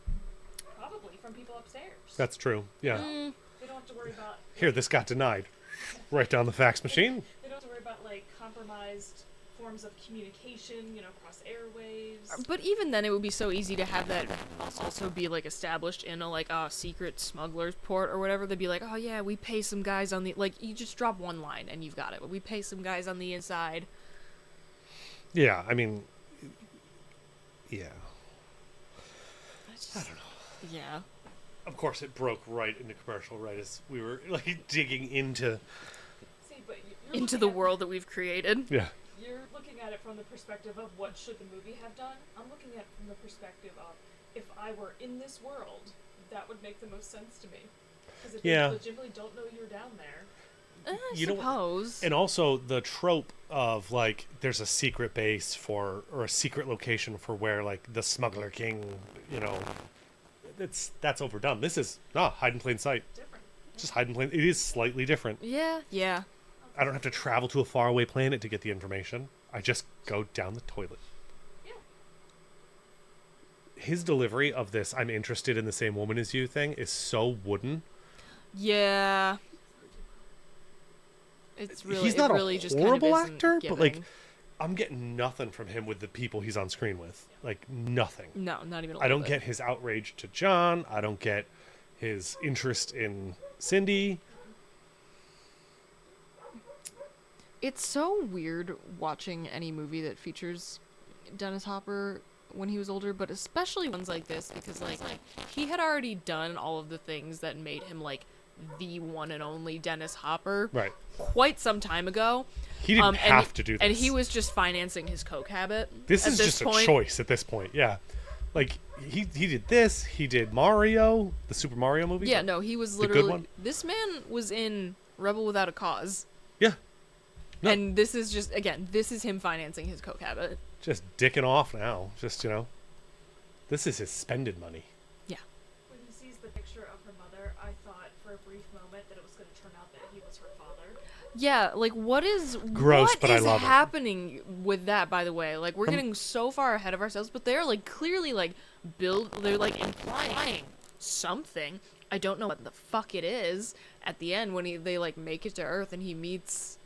S3: Probably from people upstairs.
S2: That's true. Yeah.
S3: They don't have to worry about.
S2: Here, this got denied. Right down the fax machine.
S3: They don't have to worry about like compromised forms of communication, across airwaves.
S1: But even then, it would be so easy to have that also be like established in a like secret smuggler's port or whatever. They'd be like, oh yeah, we pay some guys on the you just drop one line and you've got it. But we pay some guys on the inside.
S2: Yeah, I mean, yeah.
S1: I don't know. Yeah.
S2: Of course, it broke right into commercial, right as we were like digging into.
S3: See, but you're
S1: Into
S3: looking
S1: the
S3: at-
S1: world that we've created.
S2: Yeah.
S3: You're looking at it from the perspective of what should the movie have done. I'm looking at it from the perspective of if I were in this world, that would make the most sense to me. Because if
S2: Yeah.
S3: you legitimately don't know you're down there,
S1: I
S2: You know-
S1: suppose.
S2: And also the trope of like there's a secret base or a secret location for where like the smuggler king, that's overdone. This is hide in plain sight.
S3: different.
S2: Just hide in plain. It is slightly different.
S1: Yeah.
S2: I don't have to travel to a faraway planet to get the information. I just go down the toilet.
S3: Yeah.
S2: His delivery of this "I'm interested in the same woman as you" thing is so wooden.
S1: Yeah. It's really
S2: He's not
S1: it really
S2: a
S1: just
S2: horrible
S1: kind of isn't
S2: actor, but like
S1: giving.
S2: I'm getting nothing from him with the people he's on screen with. Like nothing.
S1: No, not even a
S2: I
S1: little
S2: don't
S1: bit.
S2: get his outrage to John. I don't get his interest in Cindy.
S1: It's so weird watching any movie that features Dennis Hopper when he was older, but especially ones like this because like he had already done all of the things that made him like the one and only Dennis Hopper
S2: Right.
S1: quite some time ago.
S2: He didn't
S1: and
S2: have
S1: he-
S2: to do this.
S1: And he was just financing his coke habit.
S2: This
S1: at
S2: is
S1: this
S2: just
S1: point.
S2: a choice at this point. Yeah. Like he did this. He did Mario, the Super Mario movie.
S1: Yeah, no, he was
S2: The good
S1: literally
S2: one?
S1: this man was in Rebel Without a Cause.
S2: Yeah. No.
S1: And this is just again, this is him financing his coke habit.
S2: Just dicking off now. Just this is his spended money.
S1: Yeah.
S3: When he sees the picture of her mother, I thought for a brief moment that it was going to turn out that he was her father.
S1: Yeah, like what is
S2: Gross,
S1: what
S2: but I
S1: is
S2: love it.
S1: happening with that, by the way? Like we're getting so far ahead of ourselves, but they're like clearly like they're like implying something. I don't know what the fuck it is at the end when they like make it to Earth and he meets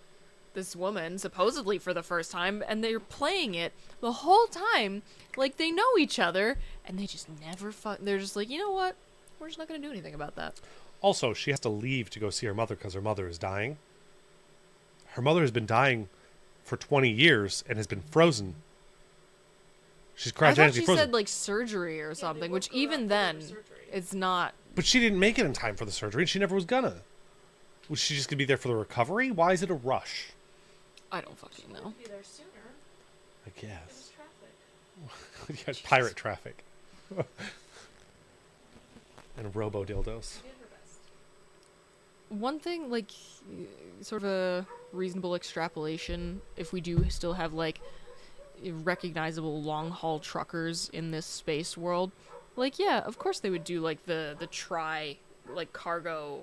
S1: this woman supposedly for the first time and they're playing it the whole time like they know each other and they just never they're just like, you know what? We're just not gonna do anything about that.
S2: Also, she has to leave to go see her mother because her mother is dying. Her mother has been dying for 20 years and has been frozen. She's
S1: I thought
S2: cryogenically
S1: she
S2: frozen.
S1: said like surgery or something, which
S3: woke her up
S1: even
S3: for
S1: then,
S3: her surgery.
S1: it's not.
S2: But she didn't make it in time for the surgery, and she never was gonna. Was she just gonna be there for the recovery? Why is it a rush?
S1: I don't fucking know.
S3: Be there sooner.
S2: I
S3: It
S2: guess.
S3: was traffic.
S2: Yeah, pirate traffic. And robo dildos.
S3: She did her best.
S1: One thing, like, sort of a reasonable extrapolation, if we do still have like recognizable long haul truckers in this space world, Like, yeah, of course they would do like the tri like cargo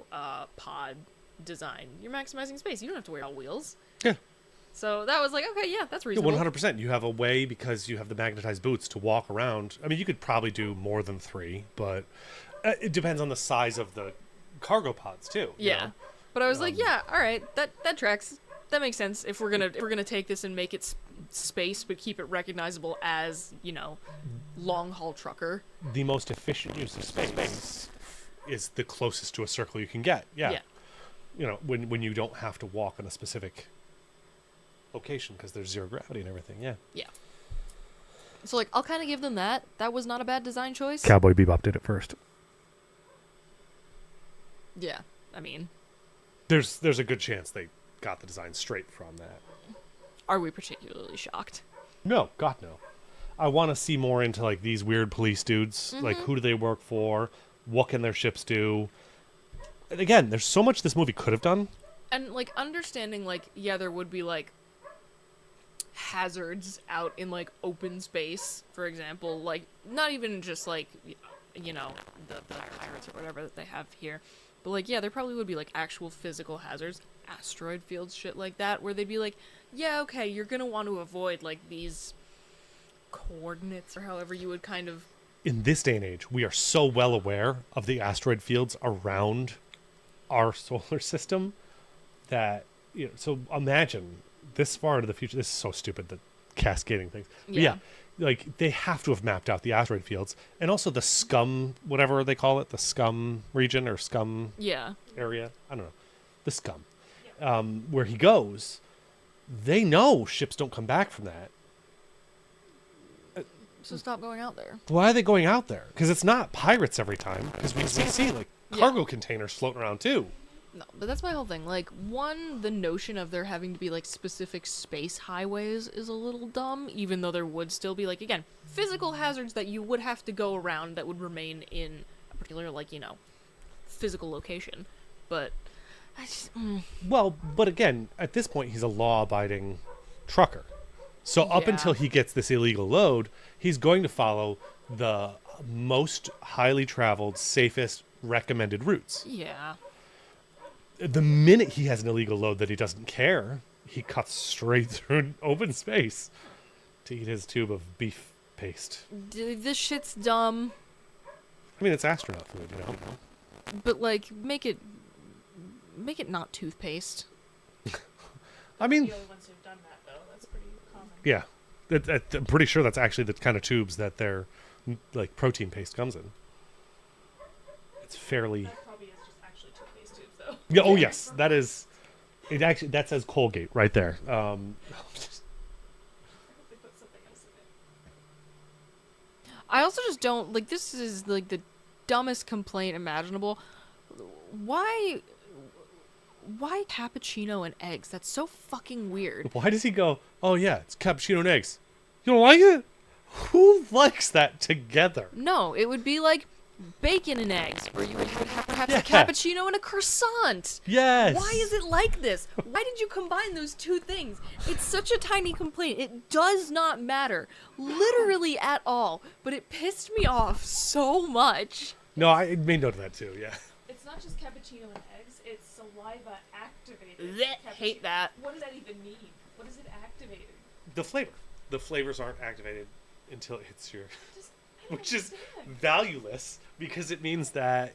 S1: pod design. You're maximizing space. You don't have to wear all wheels.
S2: Yeah.
S1: So that was like, okay, yeah, that's
S2: Yeah,
S1: reasonable.
S2: 100%. You have a way because you have the magnetized boots to walk around. I mean, you could probably do more than 3, but it depends on the size of the cargo pods too. you
S1: Yeah.
S2: know?
S1: But I was like, yeah, all right, that tracks. That makes sense. If we're gonna take this and make it space, but keep it recognizable as long haul trucker.
S2: The most efficient use of space is the closest to a circle you can get. Yeah.
S1: Yeah.
S2: You know, when you don't have to walk in a specific location because there's 0 gravity and everything. Yeah.
S1: Yeah. So like, I'll kind of give them that. That was not a bad design choice.
S2: Cowboy Bebop did it first.
S1: Yeah. I mean,
S2: There's a good chance they got the design straight from that.
S1: are we particularly shocked?
S2: No, God no. I want to see more into like these weird police dudes. Like, who do they work for? What can their ships do? And again, there's so much this movie could have done.
S1: And like understanding like, yeah, there would be like hazards out in like open space, for example, like not even just like the pirates or whatever that they have here, but like, yeah, there probably would be like actual physical hazards, asteroid fields, shit like that, where they'd be like, yeah, okay, you're gonna want to avoid like these coordinates or however you would kind of.
S2: In this day and age, we are so well aware of the asteroid fields around our solar system that, so imagine this far into the future. This is so stupid, the cascading things. But yeah, like they have to have mapped out the asteroid fields and also the scum, whatever they call it, the scum region or scum area. I don't know. The scum. Where he goes, they know ships don't come back from that.
S1: So stop going out there.
S2: Why are they going out there? Because it's not pirates every time. Because we see like cargo containers floating around too.
S1: No, but that's my whole thing. Like, one, the notion of there having to be like specific space highways is a little dumb, even though there would still be like, again, physical hazards that you would have to go around that would remain in a particular, like, physical location. But I just,
S2: Well, but again, at this point, he's a law-abiding trucker. So up
S1: Yeah.
S2: until he gets this illegal load, he's going to follow the most highly traveled, safest, recommended routes.
S1: yeah.
S2: The minute he has an illegal load that he doesn't care, he cuts straight through open space to eat his tube of beef paste.
S1: This shit's dumb,
S2: I mean, it's astronaut food,
S1: but like, make it not toothpaste.
S2: I mean,
S3: The only ones who've done that, though. That's pretty common.
S2: yeah. I'm pretty sure that's actually the kind of tubes that their like protein paste comes in. It's fairly.
S3: That probably is just actually toothpaste tubes, though.
S2: Yeah. Oh yes, that is. It actually that says Colgate right there.
S3: They put something else in it.
S1: I also just don't like. This is like the dumbest complaint imaginable. Why cappuccino and eggs? That's so fucking weird.
S2: Why does he go? Oh yeah, it's cappuccino and eggs. You don't like it? Who likes that together?
S1: No, it would be like bacon and eggs, or you would have perhaps
S2: Yeah.
S1: a cappuccino and a croissant.
S2: Yes.
S1: Why is it like this? Why did you combine those two things? It's such a tiny complaint. It does not matter, literally at all. But it pissed me off so much.
S2: No, I made note of that too. Yeah.
S3: It's not just cappuccino and eggs, it's saliva activated.
S1: Blech, hate
S3: cappuccino.
S1: that.
S3: What does that even mean? What is it activating?
S2: The flavor. The flavors aren't activated until it hits your,
S3: Just, I don't
S2: which is
S3: understand.
S2: valueless because it means that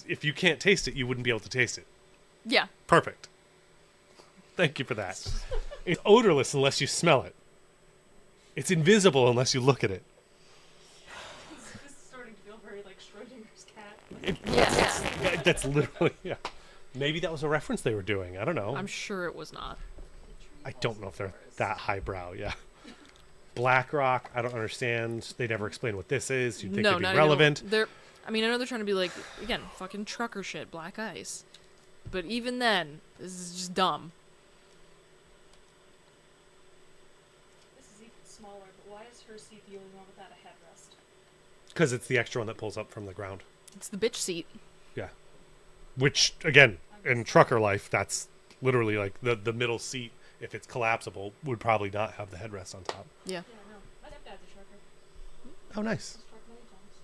S2: if you can't taste it, you wouldn't be able to taste it.
S1: Yeah.
S2: Perfect. Thank you for that. It's odorless unless you smell it. It's invisible unless you look at it.
S3: This is starting to feel very like Schrodinger's cat.
S1: Yeah.
S2: That's literally, yeah. Maybe that was a reference they were doing. I don't know.
S1: I'm sure it was not.
S2: I don't know if they're that highbrow, yeah. BlackRock, I don't understand. They never explain what this is. You'd think
S1: No,
S2: it'd be
S1: not
S2: relevant.
S1: I mean, I know they're trying to be like, again, fucking trucker shit, black ice. But even then, this is just dumb.
S3: This is even smaller, but why is her seat the only one without a headrest?
S2: Because it's the extra one that pulls up from the ground.
S1: It's the bitch seat.
S2: Yeah. Which, again, in trucker life, that's literally like the middle seat, if it's collapsible, would probably not have the headrest on top.
S1: Yeah.
S3: Yeah, no. My stepdad's a trucker.
S2: Oh, nice.
S3: He's trucked many times.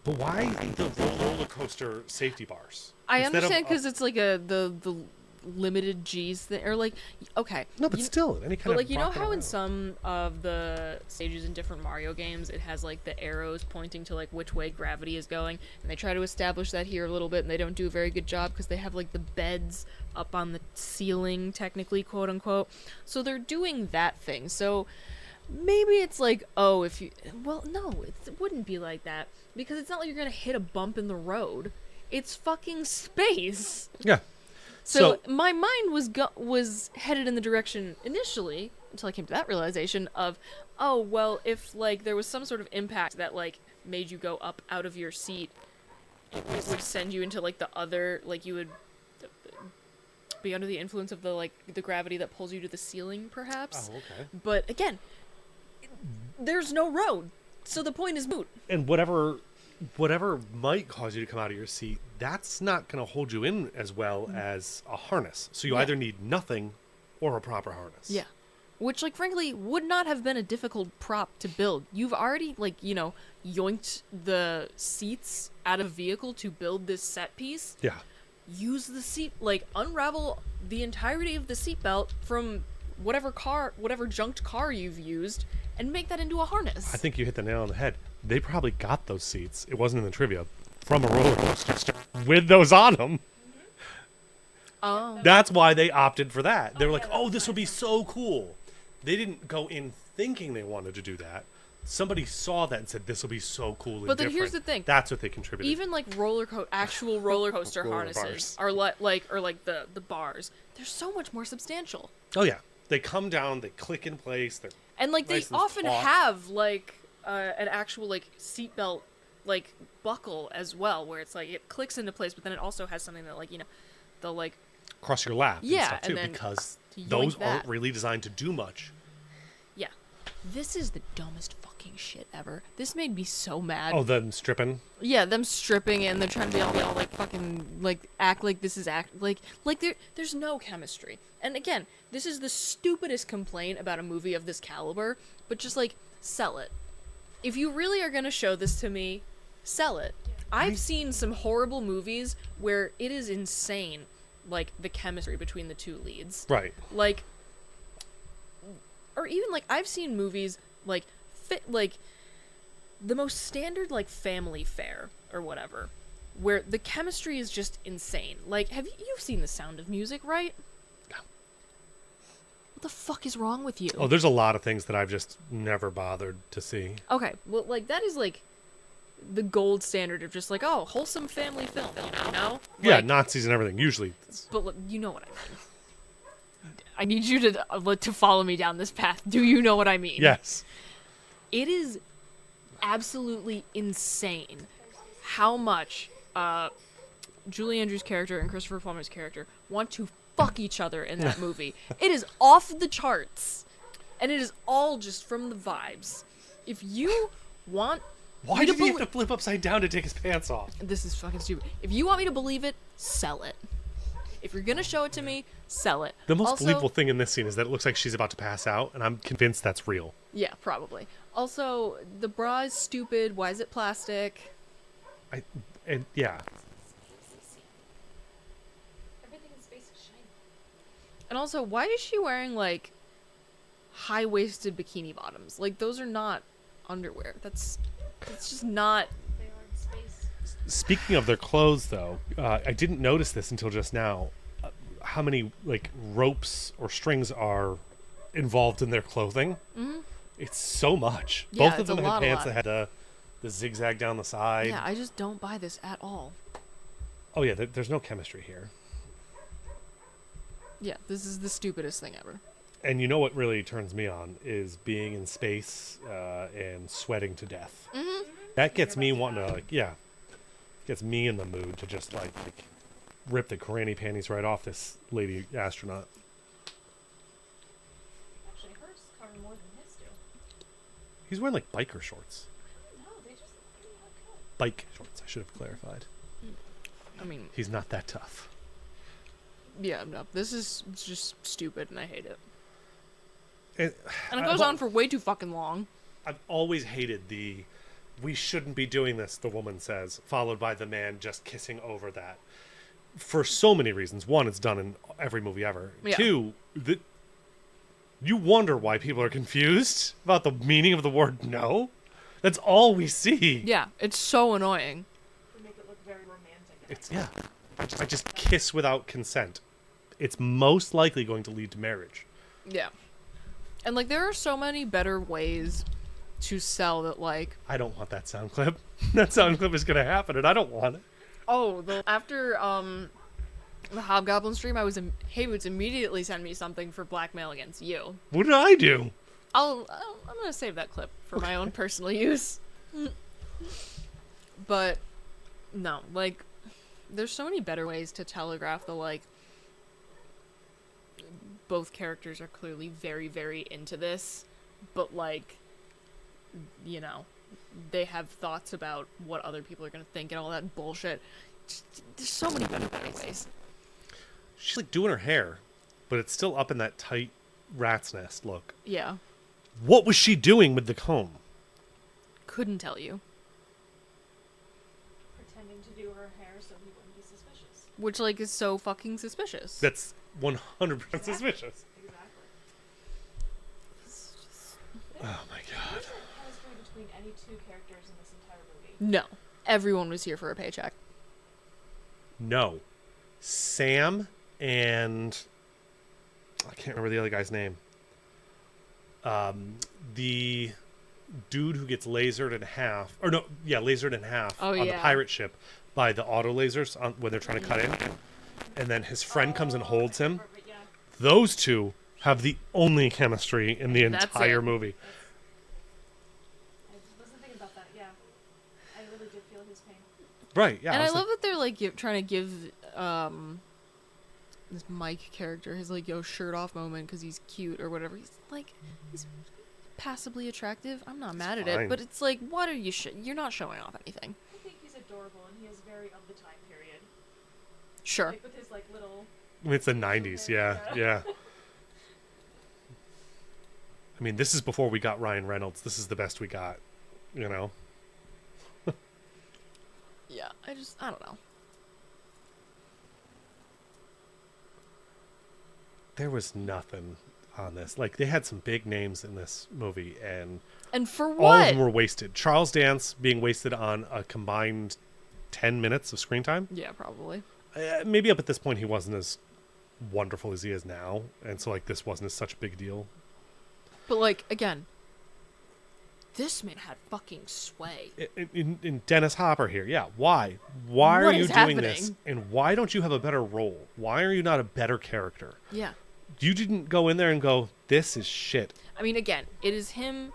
S2: But why the roller coaster safety bars?
S1: I
S2: Instead of
S1: understand
S2: a-
S1: because it's like the limited G's thing, or like, okay.
S2: No, but
S1: you-
S2: still, any kind
S1: But
S2: of.
S1: like, you know
S2: rocket
S1: how in
S2: around.
S1: some of the stages in different Mario games, it has like the arrows pointing to like which way gravity is going, and they try to establish that here a little bit, and they don't do a very good job because they have like the beds up on the ceiling, technically, quote unquote. So they're doing that thing. So maybe it's like, oh, if you, well, no, it wouldn't be like that because it's not like you're gonna hit a bump in the road. It's fucking space.
S2: Yeah.
S1: So my mind was headed in the direction initially until I came to that realization of, oh well, if like there was some sort of impact that like made you go up out of your seat, it would send you into like the other, like you would be under the influence of the gravity that pulls you to the ceiling, perhaps.
S2: Oh, okay.
S1: But again, there's no road, so the point is moot.
S2: And whatever might cause you to come out of your seat, that's not going to hold you in as well as a harness. So you
S1: Yeah.
S2: either need nothing or a proper harness.
S1: Yeah. Which, like, frankly, would not have been a difficult prop to build. You've already, like, you know, yoinked the seats out of vehicle to build this set piece.
S2: Yeah.
S1: Use the seat, like, unravel the entirety of the seatbelt from whatever junked car you've used, and make that into a harness.
S2: I think you hit the nail on the head. They probably got those seats. It wasn't in the trivia. From a roller coaster with those on them.
S1: Oh.
S2: That's why they opted for that. They were like,
S3: yeah,
S2: "Oh,
S3: that's
S2: this would be
S3: nice.
S2: so cool." They didn't go in thinking they wanted to do that. Somebody saw that and said, "This will be so cool and
S1: But then here's
S2: different."
S1: the thing.
S2: That's what they contributed.
S1: Even like actual roller coaster
S2: Roller
S1: harnesses
S2: bars.
S1: are like the bars. They're so much more substantial.
S2: Oh yeah, they come down, they click in place. They're
S1: And like
S2: Nice
S1: they
S2: and
S1: often
S2: taut.
S1: have like an actual like seatbelt like buckle as well, where it's like it clicks into place, but then it also has something that like, you know, they'll like
S2: across your lap.
S1: Yeah,
S2: and stuff
S1: and
S2: too,
S1: then
S2: because
S1: to yoink
S2: those
S1: that.
S2: aren't really designed to do much.
S1: yeah. This is the dumbest fucking shit ever. This made me so mad.
S2: Oh, them stripping.
S1: Yeah, them stripping and they're trying to be all like fucking like act like this is like there's no chemistry. And again, this is the stupidest complaint about a movie of this caliber, but just like sell it. If you really are gonna show this to me, sell it. I've seen some horrible movies where it is insane, like the chemistry between the two leads.
S2: Right.
S1: Like, or even like I've seen movies like fit like the most standard like family fare or whatever, where the chemistry is just insane. Like, you've seen The Sound of Music, right?
S2: No.
S1: What the fuck is wrong with you?
S2: Oh, there's a lot of things that I've just never bothered to see.
S1: Okay, well, like that is like the gold standard of just like, oh, wholesome family film, you know?
S2: Yeah,
S1: Like,
S2: Nazis and everything. Usually,
S1: but like, you know what I mean. I need you to follow me down this path. Do you know what I mean?
S2: yes.
S1: It is absolutely insane how much Julie Andrews' character and Christopher Plummer's character want to fuck each other in that movie. It is off the charts, and it is all just from the vibes. If you want
S2: Why
S1: me to
S2: did he have
S1: belie-
S2: to flip upside down to take his pants off?
S1: this is fucking stupid. If you want me to believe it, sell it. If you're gonna show it to me, sell it.
S2: The most
S1: Also-
S2: believable thing in this scene is that it looks like she's about to pass out, and I'm convinced that's real.
S1: Yeah, probably. Also, the bra is stupid. Why is it plastic?
S2: Yeah.
S3: Everything in space is shiny.
S1: And also, why is she wearing like high-waisted bikini bottoms? Like those are not underwear. That's just not.
S3: They are in space.
S2: Speaking of their clothes, though, I didn't notice this until just now. How many like ropes or strings are involved in their clothing? Mm-hmm. It's so much.
S1: Yeah,
S2: Both of
S1: it's a
S2: them had
S1: lot,
S2: pants that had the zigzag down the side.
S1: Yeah, I just don't buy this at all.
S2: Oh yeah, there's no chemistry here.
S1: Yeah, this is the stupidest thing ever.
S2: And you know what really turns me on is being in space and sweating to death. Mm-hmm. That gets me wanting to gets me in the mood to just like rip the granny panties right off this lady astronaut.
S3: Actually, hers cover more than his do.
S2: He's wearing like biker shorts.
S3: No, they just look pretty hard cut.
S2: Bike shorts, I should have clarified.
S1: I mean,
S2: He's not that tough.
S1: yeah, no, this is just stupid, and I hate it.
S2: And
S1: And it goes on for way too fucking long.
S2: I've always hated the we shouldn't be doing this, the woman says, followed by the man just kissing over that. For so many reasons. One, it's done in every movie ever.
S1: Yeah.
S2: Two, you wonder why people are confused about the meaning of the word no. That's all we see.
S1: Yeah, it's so annoying.
S3: To make it look very romantic.
S2: It's I just kiss without consent. It's most likely going to lead to marriage.
S1: Yeah. And, like, there are so many better ways to sell that, like...
S2: I don't want that sound clip. That sound clip is going to happen, and I don't want it.
S1: Oh, after, the Hobgoblin stream, Hey Boots immediately send me something for blackmail against you.
S2: What did I do?
S1: I'm gonna save that clip for my own personal use. But, no, like, there's so many better ways to telegraph the, like... Both characters are clearly very, very into this, but, like, you know, they have thoughts about what other people are gonna think and all that bullshit. There's so many better ways.
S2: She's, like, doing her hair, but it's still up in that tight rat's nest look.
S1: Yeah.
S2: What was she doing with the comb?
S1: Couldn't tell you.
S3: Pretending to do her hair so he wouldn't be suspicious.
S1: Which, like, is so fucking suspicious.
S2: That's 100% suspicious.
S3: Exactly.
S2: Oh my god.
S3: There's a chemistry between any two characters in this entire movie.
S1: No. Everyone was here for a paycheck.
S2: No. Sam and... I can't remember the other guy's name. The dude who gets lasered in half. Or no, yeah, lasered in half
S1: Oh,
S2: on the
S1: yeah.
S2: pirate ship by the auto lasers when they're trying to cut in. And then his friend comes and holds him.
S3: But yeah,
S2: Those two have the only chemistry in the
S1: That's
S2: entire
S1: it.
S2: movie.
S3: I wasn't thinking about that. Yeah, I really did feel his pain.
S2: Right, yeah.
S1: And I
S2: was
S1: love
S2: like,
S1: that they're, like, trying to give, this Mike character his, like, yo, shirt off moment because he's cute or whatever. He's passably attractive. I'm not mad at
S2: fine.
S1: it, but it's like, what are you you're not showing off anything.
S3: I think he's adorable, and he is very of the time period.
S1: Sure.
S3: Like with his like little.
S2: I mean, it's the 90s, yeah, yeah. I mean, this is before we got Ryan Reynolds. This is the best we got, you know?
S1: Yeah, I don't know.
S2: There was nothing on this. Like, they had some big names in this movie, and
S1: And for
S2: all of
S1: what?
S2: them were wasted. Charles Dance being wasted on a combined 10 minutes of screen time.
S1: Yeah, probably.
S2: Maybe up at this point he wasn't as wonderful as he is now, and so, like, this wasn't as such a big deal.
S1: But, like, again, this man had fucking sway.
S2: In Dennis Hopper here, yeah. Why? Why are
S1: What
S2: you
S1: is
S2: doing this?
S1: happening?
S2: And why don't you have a better role? Why are you not a better character?
S1: Yeah.
S2: You didn't go in there and go, this is shit.
S1: I mean, again, it is him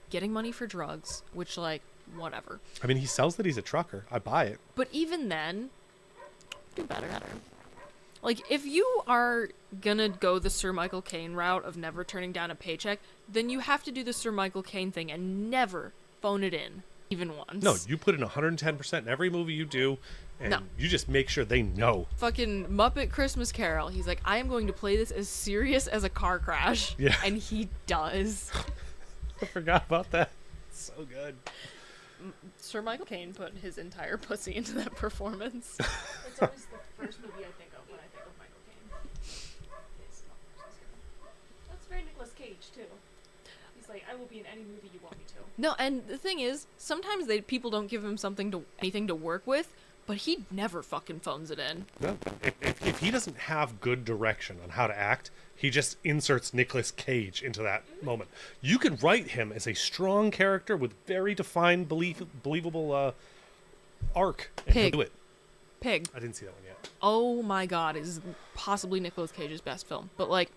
S1: getting money for drugs, which, like, whatever.
S2: I mean, he sells that he's a trucker. I buy it.
S1: But even then, do better. Like, if you are gonna go the Sir Michael Caine route of never turning down a paycheck, then you have to do the Sir Michael Caine thing and never phone it in, even once.
S2: No, you put in 110% in every movie you do, and
S1: No.
S2: you just make sure they know.
S1: Fucking Muppet Christmas Carol. He's like, I am going to play this as serious as a car crash.
S2: Yeah.
S1: And he does.
S2: I forgot about that. So good.
S1: Sir Michael Caine put his entire pussy into that performance.
S3: It's always the first movie I think of when I think of Michael Caine. It's not Christmas Carol. That's very Nicolas Cage too. He's like, I will be in any movie you want me to.
S1: No, and the thing is, sometimes people don't give him anything to work with, but he never fucking phones it in.
S2: No. If he doesn't have good direction on how to act, he just inserts Nicolas Cage into that moment. You can write him as a strong character with very defined, believable arc. And he'll
S1: Pig.
S2: do it.
S1: Pig.
S2: I didn't see that one yet.
S1: Oh my god, is possibly Nicolas Cage's best film. But, like,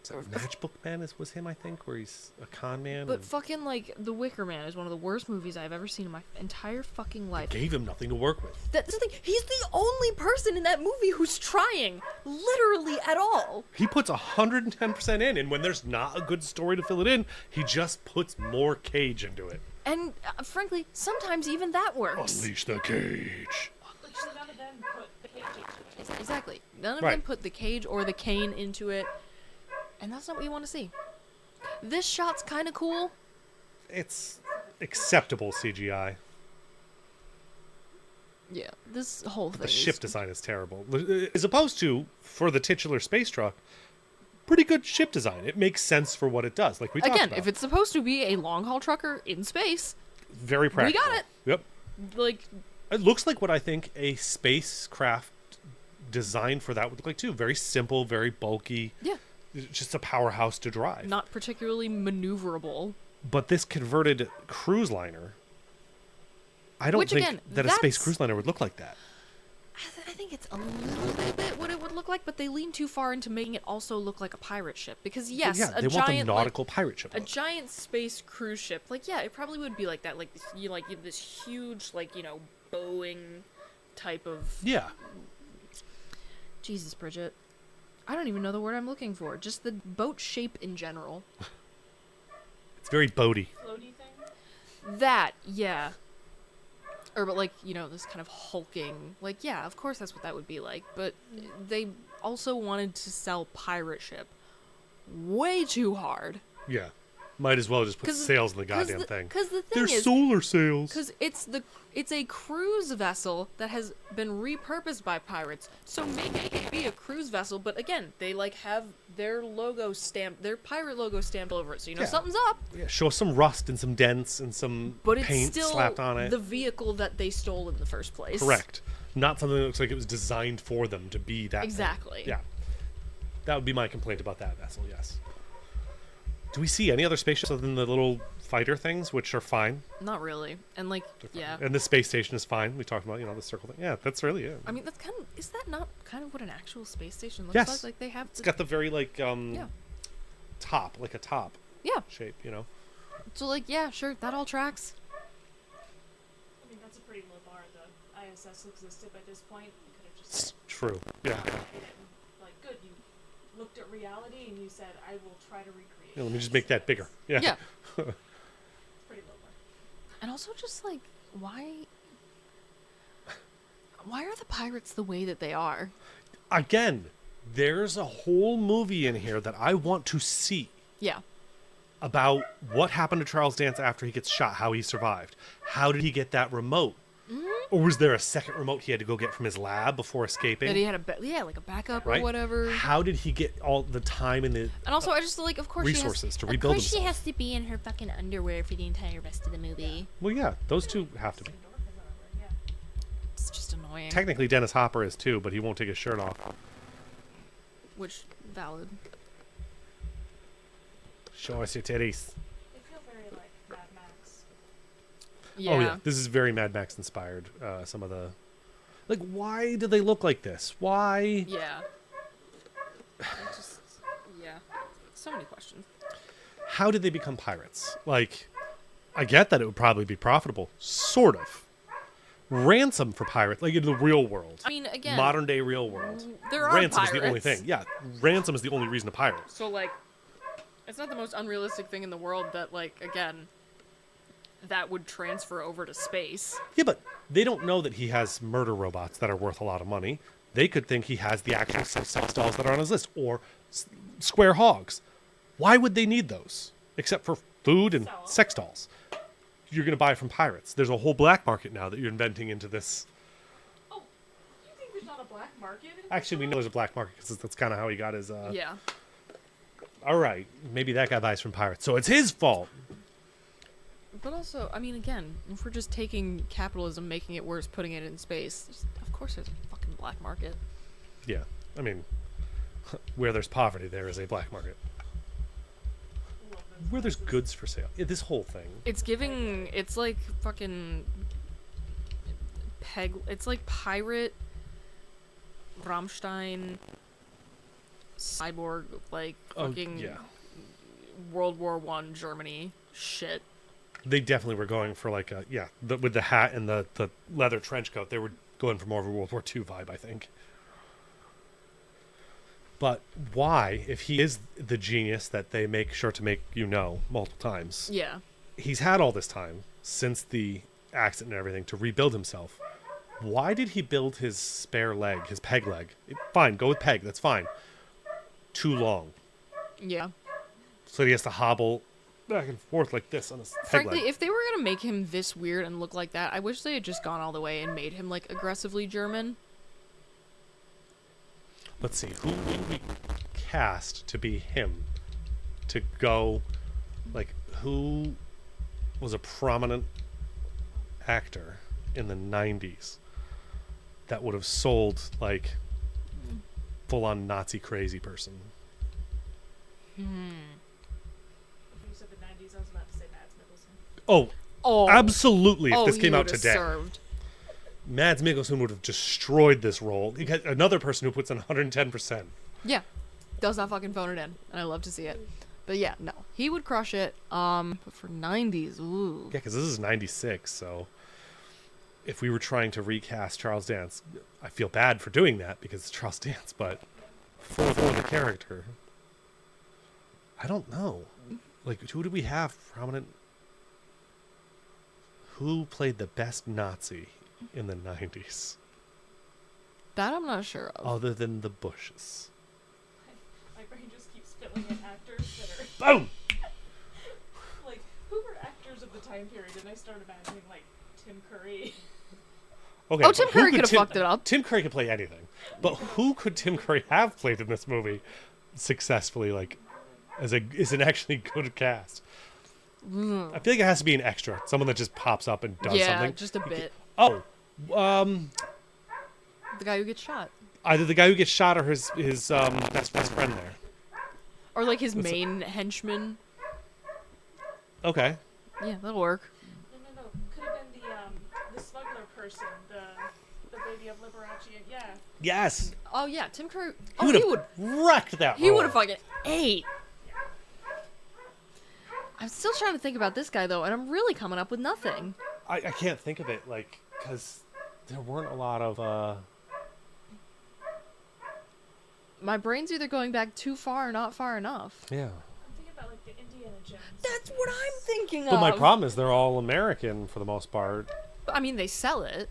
S2: Matchbook Man was him, I think, where he's a con man.
S1: but
S2: and
S1: fucking, like, The Wicker Man is one of the worst movies I've ever seen in my entire fucking life.
S2: gave him nothing to work with.
S1: That's the thing. He's the only person in that movie who's trying, literally at all.
S2: He puts 110% in, and when there's not a good story to fill it in, he just puts more Cage into it.
S1: And frankly, sometimes even that works.
S2: Unleash the Cage.
S3: Like, so none of them put the Cage into it.
S1: Exactly. None of
S2: Right.
S1: them put the Cage or the Cane into it, and that's not what you want to see. This shot's kind of cool.
S2: It's acceptable CGI.
S1: Yeah, this whole thing.
S2: The ship design is terrible. As opposed to, for the titular space truck, pretty good ship design. It makes sense for what it does, like we talked
S1: Again,
S2: about.
S1: if it's supposed to be a long haul trucker in space,
S2: Very practical.
S1: we got it.
S2: Yep.
S1: Like,
S2: It looks like what I think a spacecraft designed for that would look like too. Very simple, very bulky.
S1: yeah,
S2: Just a powerhouse to drive.
S1: not particularly maneuverable.
S2: But this converted cruise liner, I don't
S1: Which,
S2: think
S1: again,
S2: that a space
S1: that's-
S2: cruise liner would look like that.
S1: I think it's a little bit what it would look like, but they lean too far into making it also look like a pirate ship. Because yes,
S2: yeah,
S1: a
S2: they want the
S1: giant
S2: nautical pirate ship
S1: a
S2: look.
S1: giant space cruise ship, like yeah, it probably would be like that. Like you have this huge, like Boeing type of.
S2: Yeah.
S1: Jesus, Bridget, I don't even know the word I'm looking for. Just the boat shape in general.
S2: It's very boaty.
S3: Floaty thing.
S1: That, yeah. Or, but like, this kind of hulking. Like, yeah, of course that's what that would be like. But they also wanted to sell pirate ship way too hard.
S2: Yeah. Might as well just put
S1: 'Cause-
S2: sails in the
S1: 'cause
S2: goddamn
S1: the-
S2: thing.
S1: 'cause the thing
S2: They're
S1: is-
S2: solar sails.
S1: Because it's a cruise vessel that has been repurposed by pirates. So maybe it could be a cruise vessel, but again, they like have their logo stamped, their pirate logo stamped all over it. So
S2: Yeah.
S1: something's up.
S2: Yeah, show some rust and some dents and some
S1: But it's
S2: paint
S1: still
S2: slapped on it.
S1: the vehicle that they stole in the first place.
S2: Correct. Not something that looks like it was designed for them to be that thing.
S1: Exactly.
S2: Yeah. That would be my complaint about that vessel, yes. Do we see any other spaceships other than the little fighter things, which are fine?
S1: Not really. And like, yeah.
S2: And the space station is fine. We talked about, the circle thing. Yeah, that's really it.
S1: I mean, that's kind of, is that not kind of what an actual space station looks
S2: Yes.
S1: like? Like they have
S2: It's got the very, like,
S1: yeah.
S2: top, like a top
S1: Yeah.
S2: shape,
S1: So like, yeah, sure, that all tracks.
S3: I mean, that's a pretty low bar. The ISS existed by this point. You could have just
S2: True. Yeah.
S3: like, good. You looked at reality and you said, "I will try to recreate."
S2: Yeah, let me just make that bigger. Yeah.
S1: Yeah.
S3: Pretty low bar.
S1: And also just like, why are the pirates the way that they are?
S2: Again, there's a whole movie in here that I want to see
S1: Yeah.
S2: about what happened to Charles Dance after he gets shot, how he survived. How did he get that remote? Or was there a second remote he had to go get from his lab before escaping?
S1: That he had like a backup
S2: right?
S1: or whatever.
S2: How did he get all the time and the
S1: And also, I just like, of course,
S2: resources to
S1: of
S2: rebuild
S1: course she
S2: himself?
S1: has to be in her fucking underwear for the entire rest of the movie.
S2: Well, yeah, those two have to be.
S3: Yeah.
S1: It's just annoying.
S2: Technically, Dennis Hopper is too, but he won't take his shirt off.
S1: Which valid.
S2: Show us your titties.
S3: They feel very like Mad Max.
S1: Yeah.
S2: Oh yeah, this is very Mad Max inspired. Some of the, like, why do they look like this? Why?
S1: Yeah. Yeah. So many questions.
S2: How did they become pirates? Like, I get that it would probably be profitable, sort of. Ransom for pirates, like in the real world,
S1: I mean, again,
S2: modern day real world.
S1: there are
S2: Ransom is the only
S1: pirates.
S2: thing. Yeah, ransom is the only reason to pirate.
S1: So like, it's not the most unrealistic thing in the world that like again, that would transfer over to space.
S2: Yeah, but they don't know that he has murder robots that are worth a lot of money. They could think he has the actual sex dolls that are on his list, or square hogs. Why would they need those? Except for food and
S3: Sell 'em.
S2: sex dolls. You're going to buy from pirates. There's a whole black market now that you're inventing into this.
S3: Oh, you think there's not a black market? In
S2: Actually, we know there's a black market because that's kind of how he got his...
S1: Yeah.
S2: All right, maybe that guy buys from pirates, so it's his fault.
S1: But also, I mean, again, if we're just taking capitalism, making it worse, putting it in space, of course there's a fucking black market.
S2: Yeah, I mean, where there's poverty, there is a black market.
S3: Love those
S2: Where there's
S3: places.
S2: goods for sale. Yeah, this whole thing.
S1: It's like fucking it's like pirate, Rammstein, cyborg, like fucking
S2: yeah.
S1: World War I Germany shit.
S2: They definitely were going for like a, with the hat and the leather trench coat. They were going for more of a World War II vibe, I think. But why, if he is the genius that they make sure to make multiple times,
S1: Yeah.
S2: he's had all this time since the accident and everything to rebuild himself. Why did he build his spare leg, his peg leg? Fine, go with peg, that's fine. Too long.
S1: Yeah.
S2: So he has to hobble back and forth like this on his peg
S1: Frankly,
S2: leg.
S1: if they were gonna make him this weird and look like that, I wish they had just gone all the way and made him like aggressively German.
S2: Let's see, who would we cast to be him? To go, like, who was a prominent actor in the 90s that would have sold, like, full-on Nazi crazy person?
S3: If you said the 90s, I was about to say Mads Mikkelsen.
S2: Oh, absolutely, if this
S1: he
S2: came out
S1: would've
S2: today.
S1: served.
S2: Mads Mikkelsen would have destroyed this role. You got another person who puts in 110%.
S1: Yeah, does not fucking phone it in, and I love to see it. But yeah, no, he would crush it. But for 90s, ooh.
S2: Yeah, because this is 96, so if we were trying to recast Charles Dance, I feel bad for doing that because it's Charles Dance, but for the character, I don't know. Like, who do we have prominent? Who played the best Nazi in the 90s?
S1: That I'm not sure of.
S2: Other than the Bushes.
S3: My brain just keeps filling in actors that are
S2: Boom!
S3: like, who were actors of the time period? And I start imagining like Tim Curry.
S2: Okay,
S1: Oh, Tim
S2: but who
S1: Curry
S2: could
S1: could have fucked it up.
S2: Tim Curry could play anything. But who could Tim Curry have played in this movie successfully, like, as an actually good cast? I feel like it has to be an extra. Someone that just pops up and does
S1: Yeah,
S2: something.
S1: just a bit.
S2: Oh,
S1: The guy who gets shot.
S2: either the guy who gets shot or his best friend there.
S1: Or like his main henchman.
S2: Okay.
S1: Yeah, that'll work.
S3: No. Could have been the smuggler person, the baby of Liberace. And yeah.
S2: Yes.
S1: Oh yeah, Tim Curry.
S2: He
S1: Oh,
S2: would
S1: he
S2: have
S1: would.
S2: wrecked that
S1: He
S2: role.
S1: would have fucking ate. I'm still trying to think about this guy though, and I'm really coming up with nothing.
S2: I can't think of it, like, because there weren't a lot of
S1: My brain's either going back too far or not far enough.
S2: yeah.
S3: I'm thinking about like the Indiana Jones.
S1: That's what I'm thinking
S2: But
S1: of.
S2: my problem is they're all American for the most part.
S1: I mean, they sell it.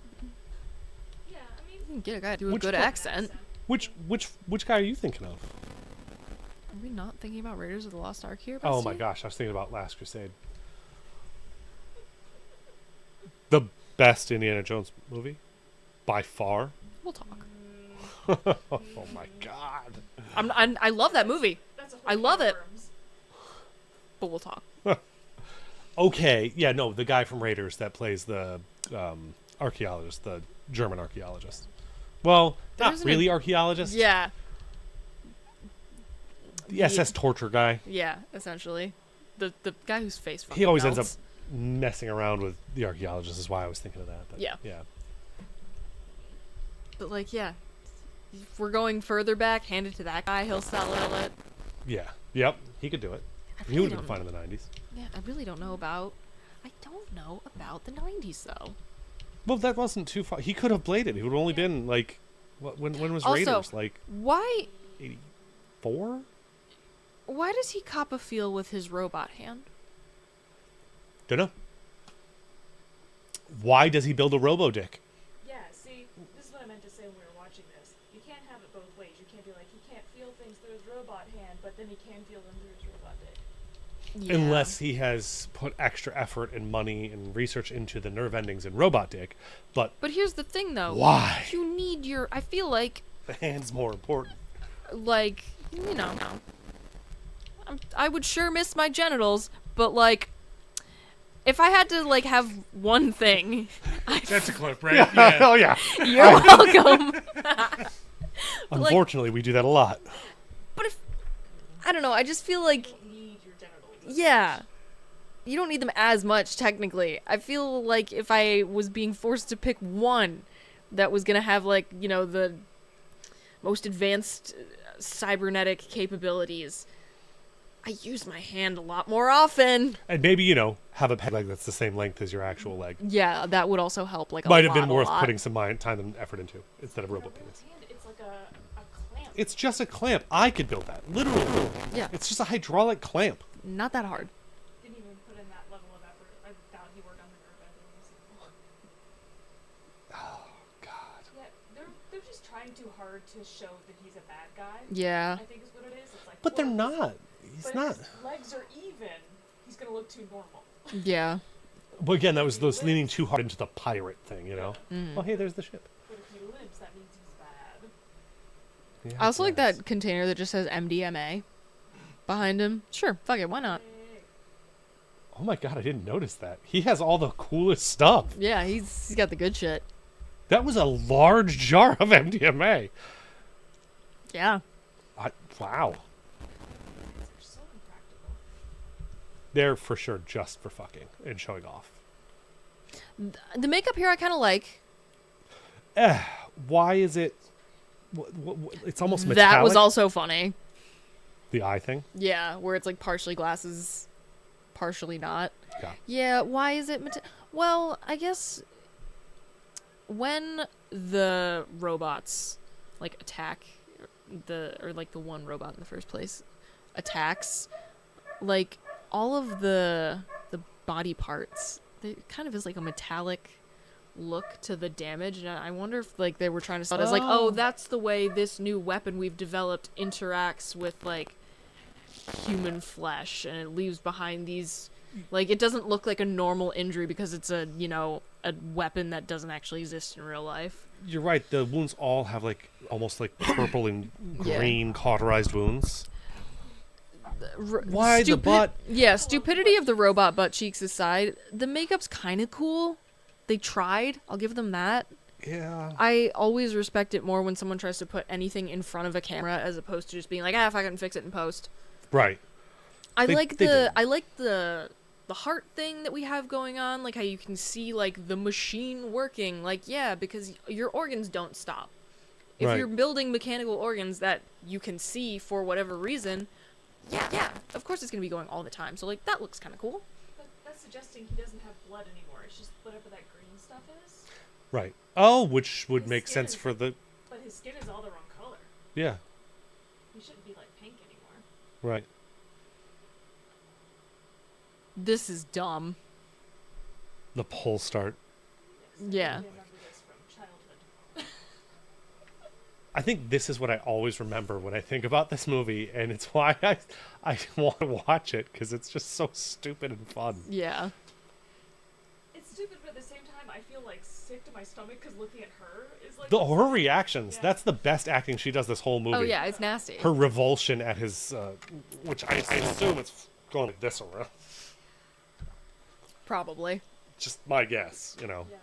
S3: Yeah, I mean,
S1: You can get a guy to do a
S2: Which
S1: good
S2: one?
S1: accent.
S2: Which guy are you thinking of?
S1: Are we not thinking about Raiders of the Lost Ark here?
S2: Oh
S1: Bestie?
S2: my gosh, I was thinking about Last Crusade. The best Indiana Jones movie, by far.
S1: We'll talk.
S2: Oh my god.
S1: I love that movie,
S3: that's a whole
S1: I love
S3: can of
S1: it.
S3: worms.
S1: but we'll talk.
S2: Okay, yeah, no, the guy from Raiders that plays the archaeologist, the German archaeologist. Well, not
S1: isn't
S2: really archaeologist.
S1: Yeah,
S2: The SS torture guy.
S1: yeah, essentially. The guy whose face fucking
S2: He always ends up
S1: melts.
S2: messing around with the archaeologist, is why I was thinking of that. But
S1: Yeah.
S2: Yeah.
S1: But like, yeah, if we're going further back, hand it to that guy. He'll sell it.
S2: Yeah. Yep. He could do it.
S1: I
S2: He
S1: really
S2: would have been
S1: don't-
S2: fine in the 90s.
S1: Yeah, I really don't know about. I don't know about the 90s though.
S2: Well, that wasn't too far. He could have played it. He would have only been like, when was
S1: Also,
S2: Raiders? Like
S1: Why
S2: 84?
S1: why does he cop a feel with his robot hand?
S2: Don't know. Why does he build a robo-dick?
S3: Yeah, see, this is what I meant to say when we were watching this. You can't have it both ways. You can't be like, he can't feel things through his robot hand, but then he can feel them through his robot dick.
S1: Yeah.
S2: Unless he has put extra effort and money and research into the nerve endings in robot dick. But
S1: But here's the thing though.
S2: why?
S1: You need your. I feel like
S2: The hand's more important.
S1: you know, I would sure miss my genitals, but like, if I had to like have one thing,
S4: That's a clip, right? Yeah.
S2: Oh yeah.
S1: you're welcome.
S2: Unfortunately, we do that a lot.
S1: But if I don't know, I just feel like
S3: You don't need your genitals.
S1: yeah, you don't need them as much technically. I feel like if I was being forced to pick one that was gonna have like the most advanced cybernetic capabilities, I use my hand a lot more often.
S2: And maybe, have a peg leg that's the same length as your actual leg.
S1: Yeah, that would also help. Like,
S2: Might
S1: a
S2: have been
S1: lot,
S2: worth
S1: a lot.
S2: putting some time and effort into instead of
S3: In a
S2: robot
S3: real
S2: penis.
S3: hand, it's like a clamp.
S2: It's just a clamp. I could build that. Literally.
S1: Yeah,
S2: It's just a hydraulic clamp.
S1: not that hard.
S3: Didn't even put in that level of effort. I doubt he worked on the nerve endings.
S2: Oh, God.
S3: Yeah, they're just trying too hard to show that he's a bad guy.
S1: Yeah.
S3: I think is what it is. It's like,
S2: But they're
S3: look,
S2: not. He's
S3: but
S2: not.
S3: his legs are even. he's gonna look too normal.
S1: Yeah.
S2: But again, that was those leaning too hard into the pirate thing, you know?
S1: Mm.
S2: Oh, hey, there's the ship.
S3: But if he lives, that means he's bad.
S2: Yeah,
S1: I also like
S2: guess.
S1: that container that just says MDMA behind him. Sure, fuck it, why not?
S3: Hey.
S2: Oh my god, I didn't notice that. He has all the coolest stuff.
S1: Yeah, he's got the good shit.
S2: That was a large jar of MDMA.
S1: Yeah.
S2: Wow.
S3: They're so impractical.
S2: They're for sure just for fucking and showing off.
S1: The makeup here I kind of like.
S2: Why is it... it's almost metallic.
S1: That was also funny.
S2: The eye thing?
S1: Yeah, where it's like partially glasses, partially not.
S2: Yeah.
S1: Yeah, why is it well, I guess when the robots like attack the one robot in the first place attacks, like all of the body parts, it kind of is like a metallic look to the damage, and I wonder if like they were trying to sell it as like, oh, that's the way this new weapon we've developed interacts with like human flesh, and it leaves behind these, like, it doesn't look like a normal injury because it's a, you know, a weapon that doesn't actually exist in real life.
S2: You're right. The wounds all have like almost like purple and
S1: Yeah.
S2: green cauterized wounds.
S1: Why
S2: the butt?
S1: Yeah, stupidity of the robot butt cheeks aside, the makeup's kind of cool. They tried. I'll give them that.
S2: Yeah.
S1: I always respect it more when someone tries to put anything in front of a camera as opposed to just being like, if I can fix it in post.
S2: Right.
S1: I
S2: They
S1: like
S2: did.
S1: the heart thing that we have going on, like how you can see like the machine working, like, yeah, because your organs don't stop. If
S2: Right.
S1: you're building mechanical organs that you can see for whatever reason, yeah, of course it's gonna be going all the time. So like that looks kind of cool.
S3: But that's suggesting he doesn't have blood anymore. It's just whatever that green stuff is.
S2: Right. Oh, which would
S3: His
S2: make
S3: skin
S2: sense
S3: is-
S2: for the...
S3: But his skin is all the wrong color.
S2: Yeah.
S3: He shouldn't be like pink anymore.
S2: Right.
S1: This is dumb.
S2: The pull start.
S1: Yeah.
S3: I remember this from childhood.
S2: I think this is what I always remember when I think about this movie, and it's why I want to watch it, because it's just so stupid and fun.
S1: Yeah.
S3: It's stupid, but at the same time, I feel like sick to my stomach because looking at her is like.
S2: Her reactions,
S3: Yeah.
S2: that's the best acting she does this whole movie.
S1: Oh yeah, it's nasty.
S2: Her revulsion at his, which I assume it's going like this around.
S1: Probably.
S2: Just my guess, you know.
S3: Yeah.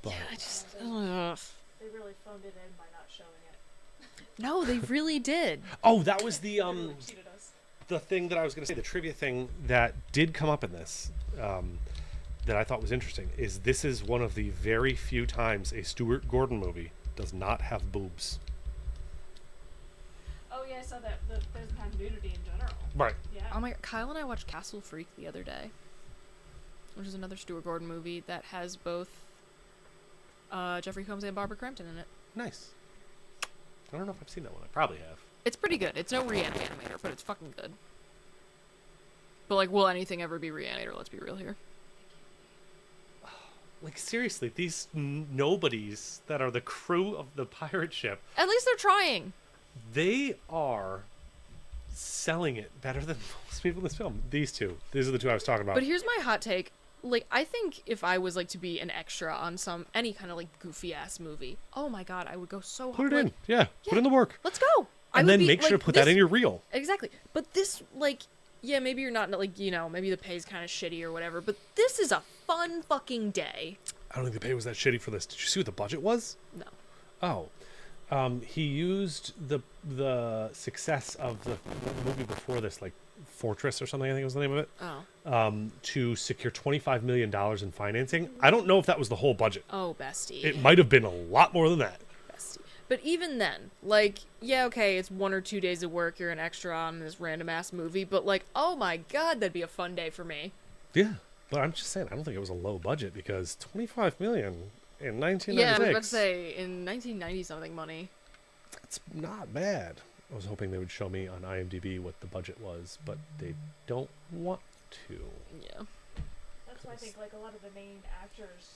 S2: But
S1: I just. Ugh.
S3: They really phoned it in by not showing it.
S1: No, they really did.
S2: oh, that was the
S3: They really cheated us.
S2: the thing that I was going to say, the trivia thing that did come up in this, that I thought was interesting, is this is one of the very few times a Stuart Gordon movie does not have boobs.
S3: Oh yeah, I saw that. There's not nudity in general.
S2: Right.
S3: Yeah.
S1: Oh my god, Kyle and I watched Castle Freak the other day, which is another Stuart Gordon movie that has both Jeffrey Combs and Barbara Crampton in it.
S2: Nice. I don't know if I've seen that one. I probably have.
S1: It's pretty good. It's no Reanimator, but it's fucking good. But like, will anything ever be Reanimator? Let's be real here.
S2: Like, seriously, these nobodies that are the crew of the pirate ship,
S1: At least they're trying.
S2: they are selling it better than most people in this film. These two. These are the two I was talking about.
S1: But here's my hot take. Like, I think if I was like to be an extra on any kind of like goofy ass movie, oh my god, I would go so
S2: Put
S1: hard.
S2: it in.
S1: Like,
S2: Yeah. Put in the work.
S1: let's go. I
S2: And
S1: would
S2: then
S1: be,
S2: make sure
S1: like,
S2: to put that
S1: this-
S2: in your reel.
S1: Exactly. But this, like, yeah, maybe you're not, like, you know, maybe the pay's kind of shitty or whatever, but this is a fun fucking day.
S2: I don't think the pay was that shitty for this. Did you see what the budget was?
S1: No.
S2: Oh. He used the success of the movie before this, like Fortress or something, I think was the name of it,
S1: Oh.
S2: to secure $25 million in financing. I don't know if that was the whole budget.
S1: Oh, bestie.
S2: It might have been a lot more than that.
S1: Bestie. But even then, like, yeah, okay, it's 1 or 2 days of work, you're an extra on this random ass movie, but like, oh my god, that'd be a fun day for me.
S2: Yeah. But I'm just saying, I don't think it was a low budget, because $25 million in 1996.
S1: Yeah, I was about to say, in 1990 something money.
S2: It's not bad. I was hoping they would show me on IMDb what the budget was, but they don't want to.
S1: Yeah.
S3: That's why I think like a lot of the main actors,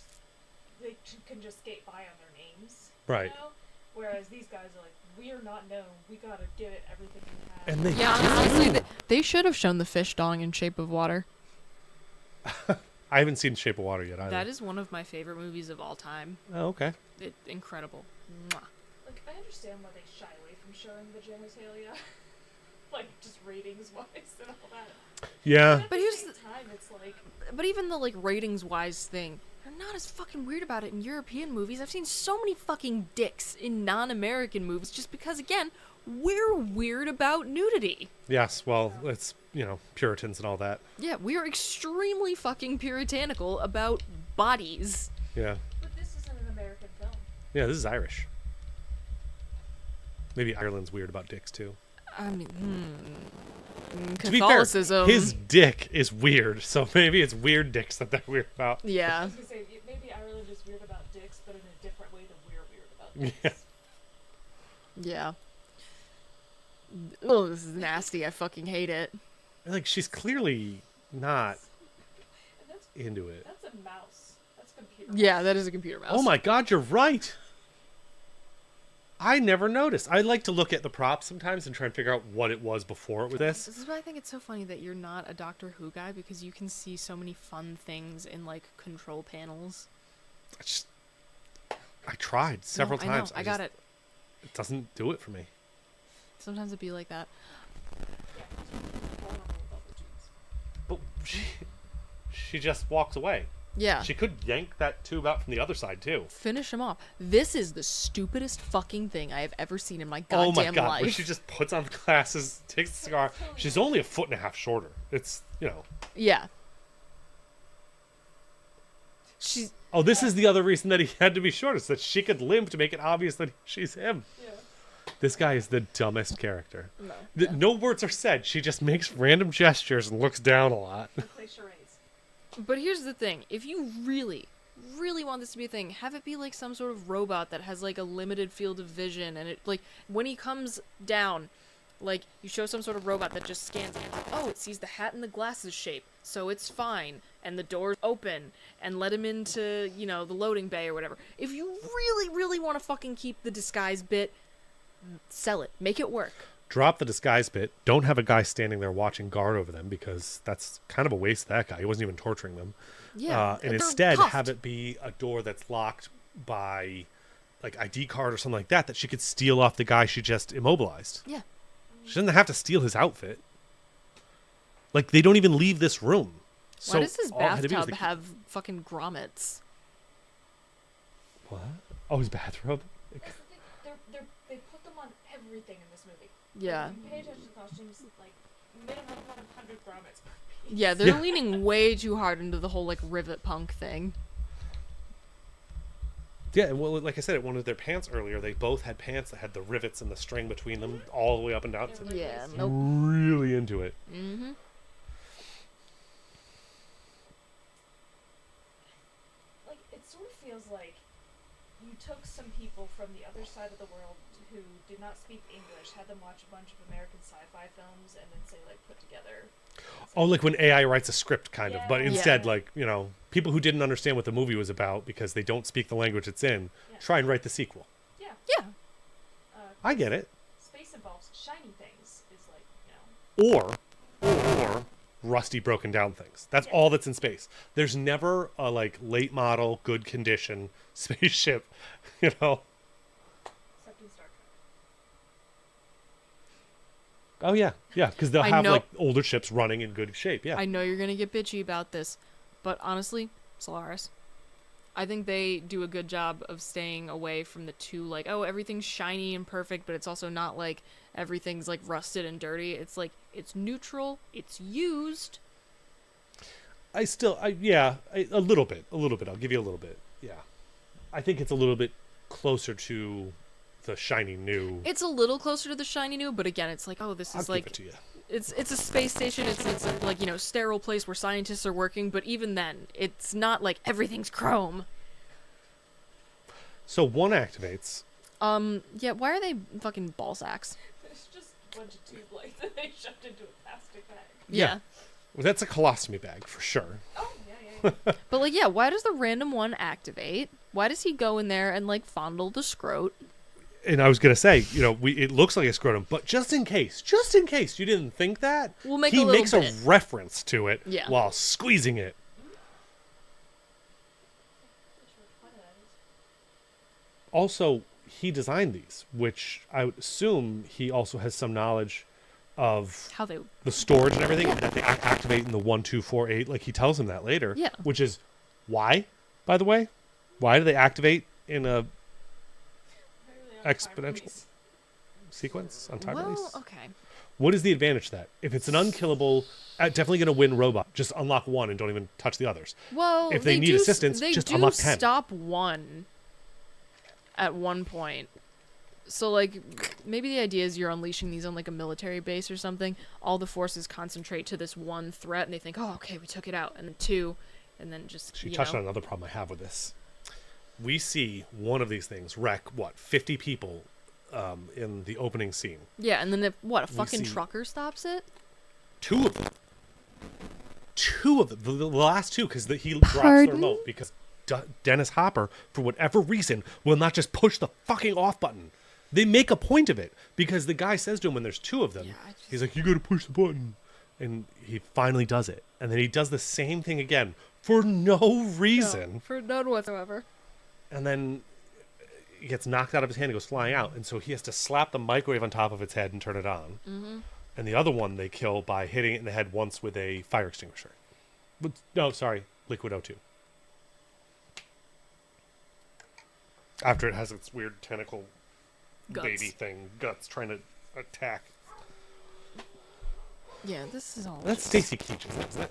S3: they can just skate by on their names.
S2: Right.
S3: You know? Whereas these guys are like, we are not known. We gotta give it everything we have.
S2: And they
S1: Yeah, honestly, they should have shown the fish dong in Shape of Water.
S2: I haven't seen Shape of Water yet either.
S1: That is one of my favorite movies of all time.
S2: Oh, okay.
S1: Incredible. Mwah.
S3: Like, I understand why they shy away from showing the genitalia. Like, just ratings-wise and all that.
S2: Yeah.
S3: But
S1: But
S3: at
S1: here's
S3: the same
S1: the-
S3: time, it's like,
S1: But even the like ratings wise thing, they're not as fucking weird about it in European movies. I've seen so many fucking dicks in non-American movies just because, again, we're weird about nudity.
S2: Yes. Well, it's Puritans and all that.
S1: Yeah, we are extremely fucking puritanical about bodies.
S2: Yeah.
S3: but this isn't an American film.
S2: Yeah. This is Irish. Maybe Ireland's weird about dicks too.
S1: I mean,
S2: To be fair,
S1: Catholicism.
S2: his dick is weird, so maybe it's weird dicks that they're weird about.
S3: I
S1: Yeah.
S3: was gonna say, maybe Ireland is weird about dicks, but in a different way than we're weird about dicks.
S1: Yeah. Oh, this is nasty. I fucking hate it.
S2: Like she's clearly not
S3: And that's
S2: into it.
S3: a mouse. That's a computer.
S1: Yeah, that is a computer mouse.
S2: Oh my God, you're right. I never noticed. I like to look at the props sometimes and try and figure out what it was before it was this.
S1: This is why I think it's so funny that you're not a Doctor Who guy, because you can see so many fun things in like control panels.
S2: I tried several
S1: No,
S2: times.
S1: I got it.
S2: It doesn't do it for me.
S1: Sometimes it'd be like that.
S3: Yeah, vulnerable about the genes.
S2: But she just walks away.
S1: Yeah.
S2: She could yank that tube out from the other side too.
S1: Finish him off. This is the stupidest fucking thing I have ever seen in my
S2: Oh
S1: goddamn
S2: my God!
S1: life.
S2: Where she just puts on the glasses, takes the cigar. She's only a foot and a half shorter. It's
S1: Yeah. She's
S2: Oh, this is the other reason that he had to be short, is that she could limp to make it obvious that she's him.
S3: Yeah.
S2: This guy is the dumbest character.
S1: no.
S2: No words are said. She just makes random gestures and looks down a lot.
S3: They play charades.
S1: But here's the thing: if you really, really want this to be a thing, have it be like some sort of robot that has like a limited field of vision, and it like when he comes down, like you show some sort of robot that just scans it. Oh, it sees the hat and the glasses shape, so it's fine, and the door's open, and let him into the loading bay or whatever. If you really, really want to fucking keep the disguise bit, sell it, make it work.
S2: Drop the disguise bit. Don't have a guy standing there watching guard over them, because that's kind of a waste of that guy. He wasn't even torturing them.
S1: Yeah,
S2: And
S1: they're
S2: instead
S1: cuffed.
S2: have it be a door that's locked by like ID card or something like that she could steal off the guy she just immobilized.
S1: Yeah.
S2: She doesn't have to steal his outfit. Like, they don't even leave this room.
S1: Why does his
S2: all it had to be was
S1: bathtub have fucking grommets?
S2: What? Oh, his bathrobe?
S3: That's the thing. They put them on everything in this movie.
S1: Yeah.
S3: If you pay attention to costumes, like, minimum 100 grommets per piece.
S1: Yeah, they're
S2: Yeah.
S1: leaning way too hard into the whole like rivet punk thing.
S2: Yeah, well, like I said, at one of their pants earlier, they both had pants that had the rivets and the string between them all the way up and down. It's like,
S1: Yeah, nope.
S2: really into it.
S1: Mm-hmm.
S3: Like, it sort of feels like you took some people from the other side of the world who did not speak English, had them watch a bunch of American sci-fi films, and then say, like, put together.
S2: Oh, like when AI writes a script, kind of. But
S3: Yeah.
S2: instead,
S1: Yeah.
S2: like, people who didn't understand what the movie was about because they don't speak the language it's in,
S3: Yeah.
S2: try and write the sequel.
S3: Yeah.
S1: Yeah.
S2: I get it.
S3: Space involves shiny things, is like,
S2: Or rusty, broken down things. That's
S3: Yeah.
S2: all that's in space. There's never a, like, late model, good condition spaceship,
S3: except in Star Trek.
S2: Oh, yeah. Yeah, because they'll
S1: I
S2: have,
S1: know-
S2: like, older ships running in good shape. Yeah.
S1: I know you're gonna get bitchy about this, but honestly, Solaris, I think they do a good job of staying away from the two, like, oh, everything's shiny and perfect, but it's also not like everything's like rusted and dirty. It's like it's neutral, it's used.
S2: A little bit. I'll give you a little bit. Yeah. I think it's a little bit closer to the shiny new.
S1: It's a little closer to the shiny new, but again, it's like, oh, this
S2: I'll
S1: is
S2: give
S1: like
S2: it to you.
S1: it's a space station. It's a, like sterile place where scientists are working, but even then, it's not like everything's chrome.
S2: So one activates.
S1: Yeah. Why are they fucking ball sacks?
S3: It's just a bunch of tube lights that they shoved into a plastic bag.
S1: Yeah.
S2: Well, that's a colostomy bag for sure.
S3: Oh, yeah.
S1: But like, yeah, why does the random one activate? Why does he go in there and like fondle the scrote?
S2: And I was gonna say, it looks like a scrotum, but just in case you didn't think that,
S1: We'll make
S2: he
S1: a little
S2: makes
S1: bit.
S2: a reference to it
S1: Yeah.
S2: while squeezing it. Also, he designed these, which I would assume he also has some knowledge of
S1: How they
S2: the storage and everything, and that they activate in the 1, 2, 4, 8. Like he tells him that later.
S1: Yeah.
S2: Which is why, by the way, why do they activate in a exponential sequence on time release?
S1: okay.
S2: What is the advantage to that? If it's an unkillable, definitely going to win robot. Just unlock one and don't even touch the others.
S1: Well,
S2: if they need assistance,
S1: they
S2: just
S1: do
S2: unlock 10.
S1: stop one at one point. So, like, maybe the idea is you're unleashing these on, like, a military base or something. All the forces concentrate to this one threat, and they think, oh, okay, we took it out. And then two, and then just,
S2: She touched on another problem I have with this. We see one of these things wreck, 50 people in the opening scene.
S1: Yeah, and then, a fucking
S2: see-
S1: trucker stops it?
S2: Two of them. The last two, because he drops
S1: Pardon?
S2: the remote, because Dennis Hopper, for whatever reason, will not just push the fucking off button. They make a point of it, because the guy says to him when there's two of them, he's like, you gotta push the button. And he finally does it. And then he does the same thing again, for no reason.
S1: No, for none whatsoever.
S2: And then he gets knocked out of his hand and goes flying out. And so he has to slap the microwave on top of its head and turn it on. Mm-hmm. And the other one they kill by hitting it in the head once with a fire extinguisher. Liquid O2. After it has its weird tentacle
S1: Guts.
S2: baby thing, guts trying to attack.
S1: Yeah, this is all.
S2: That's Stacy Keach, isn't it?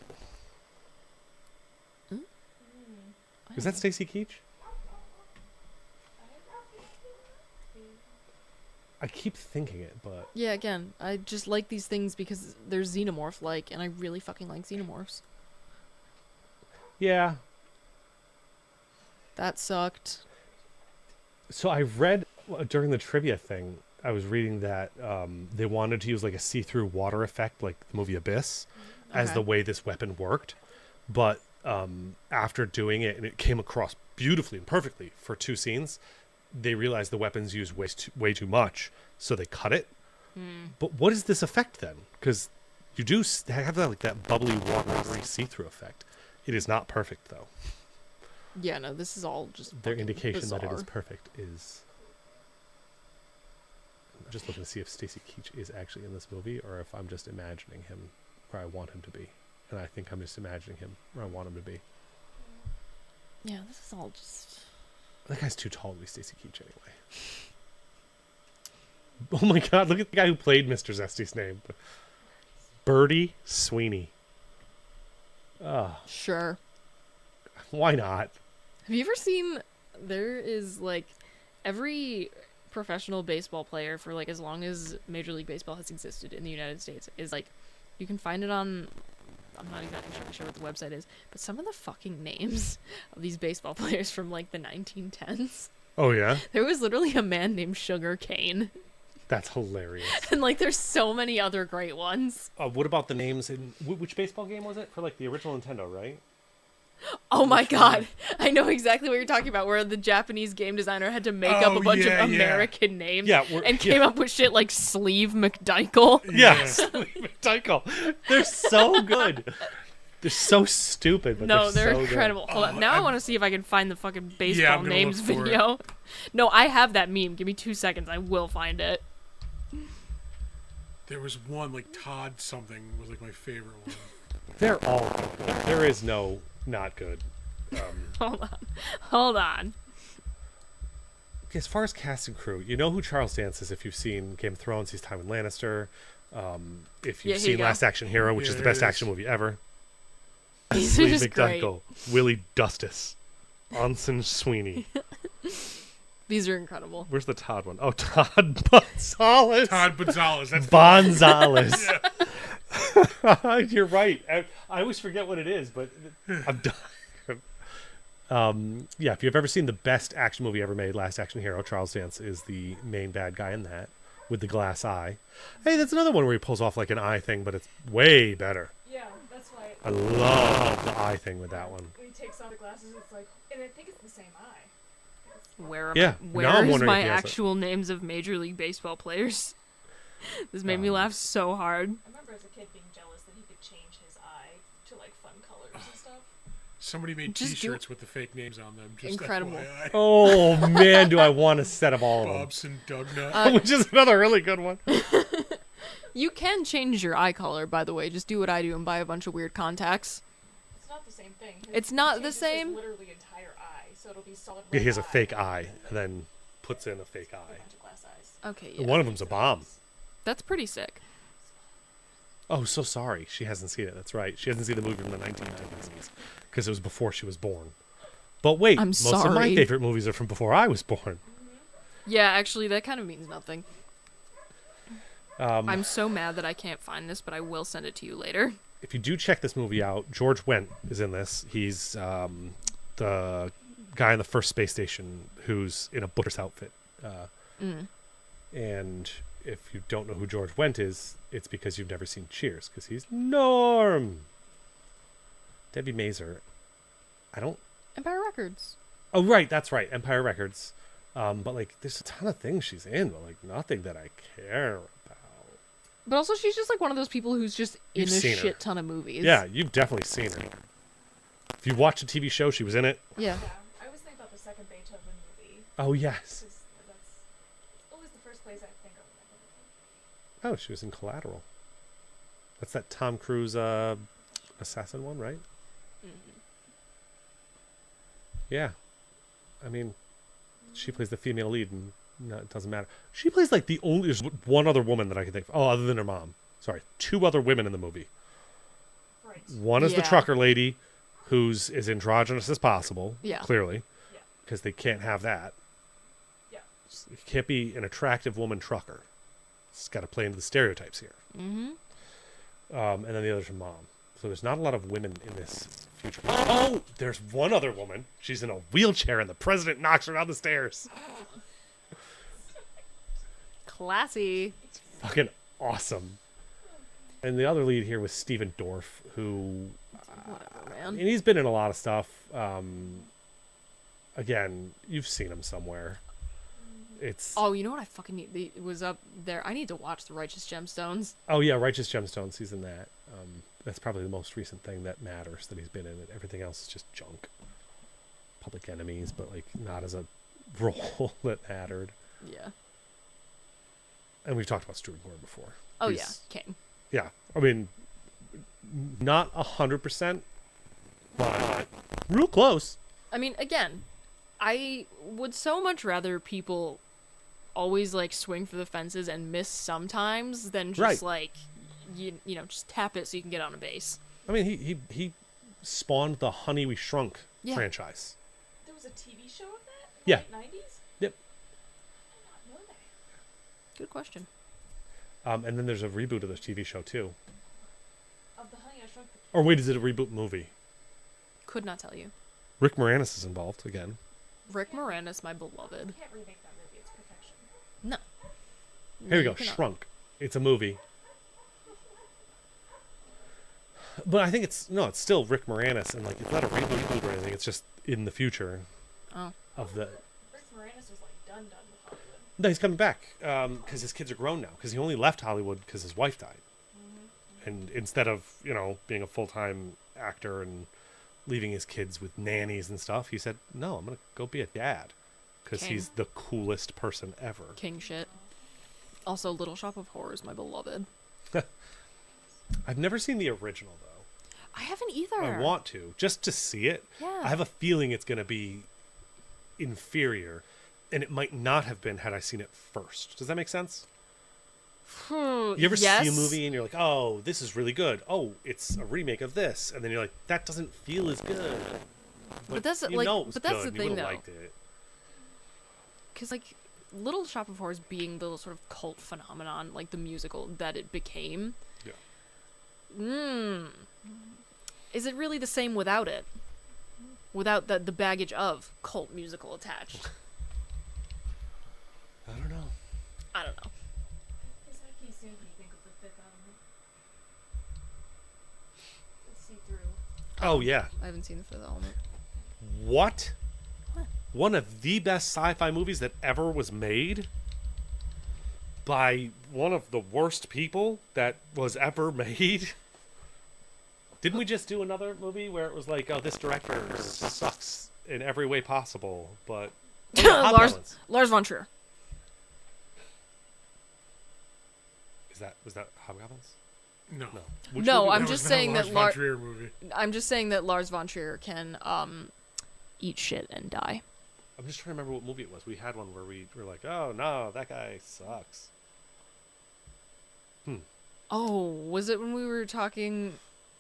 S2: Is that Stacy Keach? I keep thinking it, but
S1: Yeah, again, I just like these things because they're xenomorph-like, and I really fucking like xenomorphs.
S2: yeah.
S1: That sucked.
S2: So I read during the trivia thing, I was reading that they wanted to use like a see-through water effect, like the movie Abyss, as
S1: Okay.
S2: the way this weapon worked. But after doing it, and it came across beautifully and perfectly for two scenes, they realized the weapons used way too much, so they cut it. But what is this effect then? Because you do have that bubbly, watery see-through effect. It is not perfect, though.
S1: Yeah, no, this is all just
S2: Their
S1: fucking
S2: indication that it is
S1: bizarre.
S2: perfect is... I'm just looking to see if Stacy Keach is actually in this movie, or if I'm just imagining him where I want him to be. And I think I'm just imagining him where I want him to be.
S1: Yeah, this is all just...
S2: That guy's too tall to be Stacy Keach anyway. Oh my god, look at the guy who played Mr. Zesty's name. Birdie Sweeney.
S1: Sure.
S2: Why not?
S1: Have you ever seen... There is, like, every professional baseball player for, like, as long as Major League Baseball has existed in the United States is, like, you can find it on... I'm not exactly sure what the website is, but some of the fucking names of these baseball players from, like, the 1910s.
S2: Oh yeah?
S1: There was literally a man named Sugar Cane.
S2: That's hilarious.
S1: And, like, there's so many other great ones.
S2: What about the names in... which baseball game was it? For, like, the original Nintendo, right?
S1: Oh my god. I know exactly what you're talking about, where the Japanese game designer had to make up a
S4: Oh,
S1: bunch
S4: yeah,
S1: of
S4: yeah.
S1: American names
S2: Yeah,
S1: and came up with shit like Sleeve McDykel.
S2: Yes, Tycho. They're so good. They're so stupid, but
S1: No, they're
S2: so good.
S1: incredible. Hold on. Now I want to see if I can find the fucking baseball
S4: I'm gonna
S1: names
S4: look for
S1: video. No, I have that meme. Give me 2 seconds. I will find it.
S4: There was one like Todd something was like my favorite one.
S2: They're all good. There is no not good.
S1: Hold on.
S2: As far as cast and crew, you know who Charles Dance is if you've seen Game of Thrones. He's Tywin Lannister. If
S1: Yeah,
S2: you've
S1: here you
S2: seen
S1: go.
S2: Last Action Hero, which
S4: Yeah,
S2: is the
S4: there
S2: best
S4: it
S2: action
S4: is.
S2: movie ever.
S1: These are
S2: Lee
S1: just great.
S2: McDykel, Willie Dustis, Anson Sweeney.
S1: These are incredible.
S2: Where's the Todd one? Oh, Todd Gonzalez.
S4: Todd Gonzalez. That's
S2: Bonzales. You're right. I always forget what it is, but I'm done. Yeah, if you've ever seen the best action movie ever made, Last Action Hero, Charles Dance is the main bad guy in that with the glass eye. Hey, that's another one where he pulls off like an eye thing, but it's way better.
S3: Yeah, that's why
S2: I love the eye thing with that one.
S3: when he takes off the glasses, it's like, and I think it's the same eye.
S1: Where
S2: Yeah,
S1: where
S2: now I'm
S1: is
S2: wondering
S1: my
S2: if he has it.
S1: actual names of Major League Baseball players? This made me laugh so hard.
S3: I remember as a kid being jealous that he could change his eye to like fun colors and stuff.
S4: Somebody made
S1: Just do-
S4: T-shirts with the fake names on them. Just
S1: Incredible.
S4: FYI.
S2: Oh man, do I want a set of all of them?
S4: Bobson Dugnut.
S2: Which is another really good one.
S1: You can change your eye color, by the way. Just do what I do and buy a bunch of weird contacts.
S3: It's not the same thing.
S1: It's not the
S3: changes his
S1: same?
S3: literally entire eye, so it'll be solid.
S2: Yeah,
S3: red
S2: he has a
S3: eye
S2: fake eye and then puts in a fake
S3: with a
S2: eye.
S3: bunch of glass eyes.
S1: Okay, yeah.
S2: One of them's a bomb.
S1: That's pretty sick.
S2: Oh, so sorry. She hasn't seen it. That's right. She hasn't seen the movie from the 1990s because it was before she was born. But wait,
S1: I'm
S2: most of my
S1: sorry.
S2: favorite movies are from before I was born.
S1: Yeah, actually, that kind of means nothing. I'm so mad that I can't find this, but I will send it to you later.
S2: If you do check this movie out, George Wendt is in this. He's the guy on the first space station who's in a butcher's outfit. And if you don't know who George Wendt is, it's because you've never seen Cheers, because he's Norm. Debbie Mazur. I don't...
S1: Empire Records.
S2: Oh, right, that's right. Empire Records. But, like, there's a ton of things she's in, but, like, nothing that I care about.
S1: But also, she's just like one of those people who's just in
S2: You've
S1: a
S2: seen her.
S1: shit ton of movies.
S2: Yeah, you've definitely seen her. If you watch a TV show, she was in it.
S1: Yeah.
S3: Yeah, I always think about the second Beethoven movie.
S2: Oh, yes.
S3: 'Cause that's always the first place I think of when I think of
S2: Oh, she was in Collateral. That's that Tom Cruise assassin one, right? Yeah. I mean, she plays the female lead, and no, it doesn't matter. She plays like the only... There's one other woman that I can think of. Oh, other than her mom. Sorry. 2 other women in the movie.
S3: Right.
S2: One is the
S1: Yeah.
S2: trucker lady, who's as androgynous as possible,
S1: Yeah.
S2: clearly,
S3: Yeah.
S2: because they can't have that.
S3: Yeah.
S2: You can't be an attractive woman trucker. It's got to play into the stereotypes here.
S1: Mm-hmm.
S2: And then the other's her mom. So there's not a lot of women in this future. Oh, there's one other woman. She's in a wheelchair, and the president knocks her down the stairs.
S1: Classy.
S2: Fucking awesome. And the other lead here was Steven Dorff, who...
S1: Whatever,
S2: and
S1: man.
S2: he's been in a lot of stuff. Again, you've seen him somewhere. It's...
S1: Oh, you know what I fucking need? It was up there. I need to watch The Righteous Gemstones.
S2: Oh, yeah, Righteous Gemstones. He's in that. That's probably the most recent thing that matters that he's been in. Everything else is just junk. Public Enemies, but like not as a role that mattered.
S1: Yeah.
S2: And we've talked about Stuart Gordon before.
S1: Oh,
S2: He's-
S1: yeah. King.
S2: Yeah. I mean, not 100%, but real close.
S1: I mean, again, I would so much rather people always like swing for the fences and miss sometimes than just
S2: Right.
S1: like you know just tap it so you can get on a base.
S2: I mean, he spawned the Honey We Shrunk
S1: Yeah.
S2: franchise.
S3: There was a TV show of that in
S2: Yeah.
S3: the late 90s?
S2: Yep.
S3: I did not know that.
S1: Good question.
S2: And then there's a reboot of this TV show too.
S3: Of the Honey I Shrunk the
S2: Or wait, is it a reboot movie?
S1: Could not tell you.
S2: Rick Moranis is involved again.
S1: Rick Moranis, my beloved.
S3: You can't remake that movie. It's perfection.
S1: No.
S2: Here we
S1: No,
S2: go.
S1: you cannot.
S2: Shrunk. It's a movie. But I think it's still Rick Moranis, and like it's not a reboot or anything. It's just in the future
S1: Oh.
S2: of the.
S3: Rick Moranis was like done with Hollywood.
S2: No, he's coming back because his kids are grown now. Because he only left Hollywood because his wife died, and instead of being a full-time actor and leaving his kids with nannies and stuff, he said, "No, I'm gonna go be a dad," because
S1: King.
S2: he's the coolest person ever.
S1: King shit. Also, Little Shop of Horrors, my beloved.
S2: I've never seen the original though.
S1: I haven't either.
S2: I want to just to see it.
S1: Yeah.
S2: I have a feeling it's gonna be inferior, and it might not have been had I seen it first. Does that make sense? You ever see a movie and you're like, "Oh, this is really good. Oh, it's a remake of this," and then you're like, "That doesn't feel as good."
S1: But that's,
S2: you
S1: like-
S2: know it was
S1: but that's
S2: good,
S1: the
S2: and you
S1: thing,
S2: would've
S1: though.
S2: liked it.
S1: Because, like, Little Shop of Horrors being the sort of cult phenomenon, like the musical that it became.
S2: Yeah.
S1: Is it really the same without it? Without the baggage of cult musical attached?
S2: I don't know.
S1: I don't know.
S3: Is that key soon? Can you think of the fifth element? Let's see through.
S2: Oh yeah.
S1: I haven't seen the Fifth Element.
S2: What?
S1: What?
S2: one of the best sci-fi movies that ever was made by one of the worst people that was ever made. Didn't we just do another movie where it was like, oh, this director sucks in every way possible, but
S1: Lars von Trier.
S2: Was that Hobgoblins?
S4: No.
S2: Which
S1: No,
S2: movie
S1: I'm
S2: was
S1: just
S4: That was
S1: saying
S4: not a
S1: that
S4: Lars von Trier movie.
S1: I'm just saying that Lars von Trier can eat shit and die.
S2: I'm just trying to remember what movie it was. We had one where we were like, oh no, that guy sucks.
S1: Oh, was it when we were talking?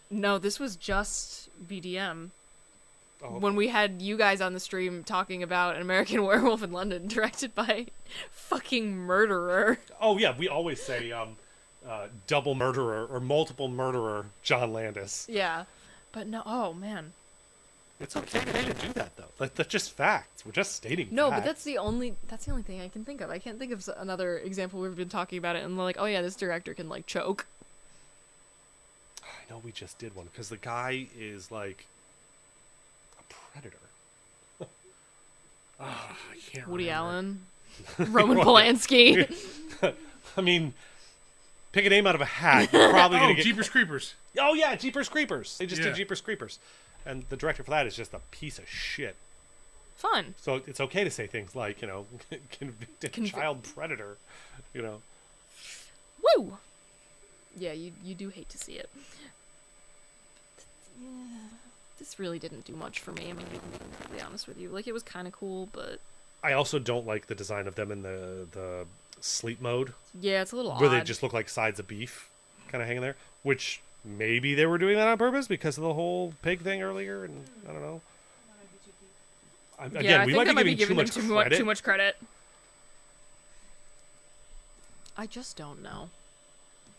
S1: No, this was just BDM.
S2: Oh,
S1: When we had you guys on the stream talking about An American Werewolf in London, directed by fucking murderer.
S2: oh yeah, we always say double murderer or multiple murderer John Landis.
S1: Yeah, but no. Oh man.
S2: It's okay to do that though. Like, that's just facts. We're just stating
S1: No,
S2: facts.
S1: but that's the only thing I can think of. I can't think of another example we've been talking about it and like, oh yeah, this director can like choke.
S2: I know we just did one because the guy is like a predator.
S4: Oh, I can't
S1: Woody
S4: remember.
S1: Allen, Roman Polanski.
S2: I mean, pick a name out of a hat. You're probably
S4: Oh,
S2: gonna get.
S4: Jeepers Creepers.
S2: Oh yeah, Jeepers Creepers. They just
S4: Yeah.
S2: did Jeepers Creepers, and the director for that is just a piece of shit.
S1: Fun.
S2: So it's okay to say things like, convicted child predator,
S1: Woo. Yeah, you do hate to see it. This really didn't do much for me. I mean, to be completely honest with you, like it was kind of cool, but
S2: I also don't like the design of them in the sleep mode,
S1: yeah, it's a little
S2: where
S1: odd.
S2: they just look like sides of beef, kind of hanging there. Which maybe they were doing that on purpose because of the whole pig thing earlier, and I don't know. Again,
S1: yeah, I
S2: we
S1: think
S2: might
S1: that
S2: be giving
S1: them
S2: too much credit.
S1: too much credit. I just don't know.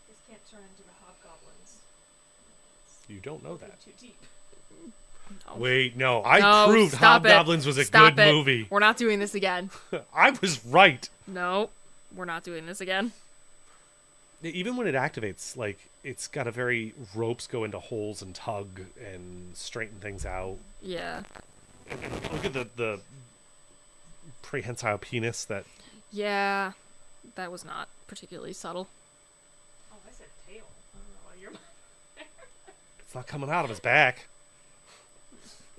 S3: This can't turn into the hobgoblins.
S2: You don't know that.
S3: Too deep.
S1: No.
S2: Wait, no, I
S1: No,
S2: proved
S1: stop it.
S2: Hobgoblins was a
S1: Stop
S2: good
S1: it.
S2: movie.
S1: We're not doing this again.
S2: I was right.
S1: No, we're not doing this again.
S2: Even when it activates, like, it's got a very ropes go into holes and tug and straighten things out.
S1: Yeah.
S2: And look at the prehensile penis that.
S1: Yeah, that was not particularly subtle.
S3: Oh, I said tail. I don't know why you're.
S2: It's not coming out of his back.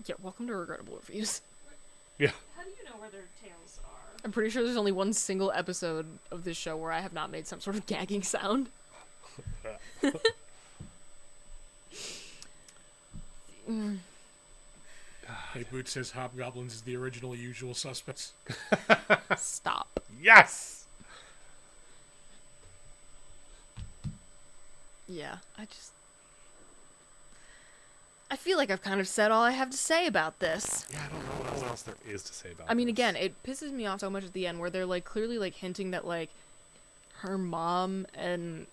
S1: Yeah, welcome to Regrettable Reviews.
S2: Yeah.
S3: How do you know where their tails are?
S1: I'm pretty sure there's only one single episode of this show where I have not made some sort of gagging sound.
S4: Hey, Boot says Hobgoblins is the original Usual Suspects.
S1: Stop.
S2: Yes.
S1: Yeah, I feel like I've kind of said all I have to say about this.
S2: Yeah, I don't know what else there is to say about.
S1: I mean,
S2: this.
S1: again, it pisses me off so much at the end where they're like clearly like hinting that like her mom and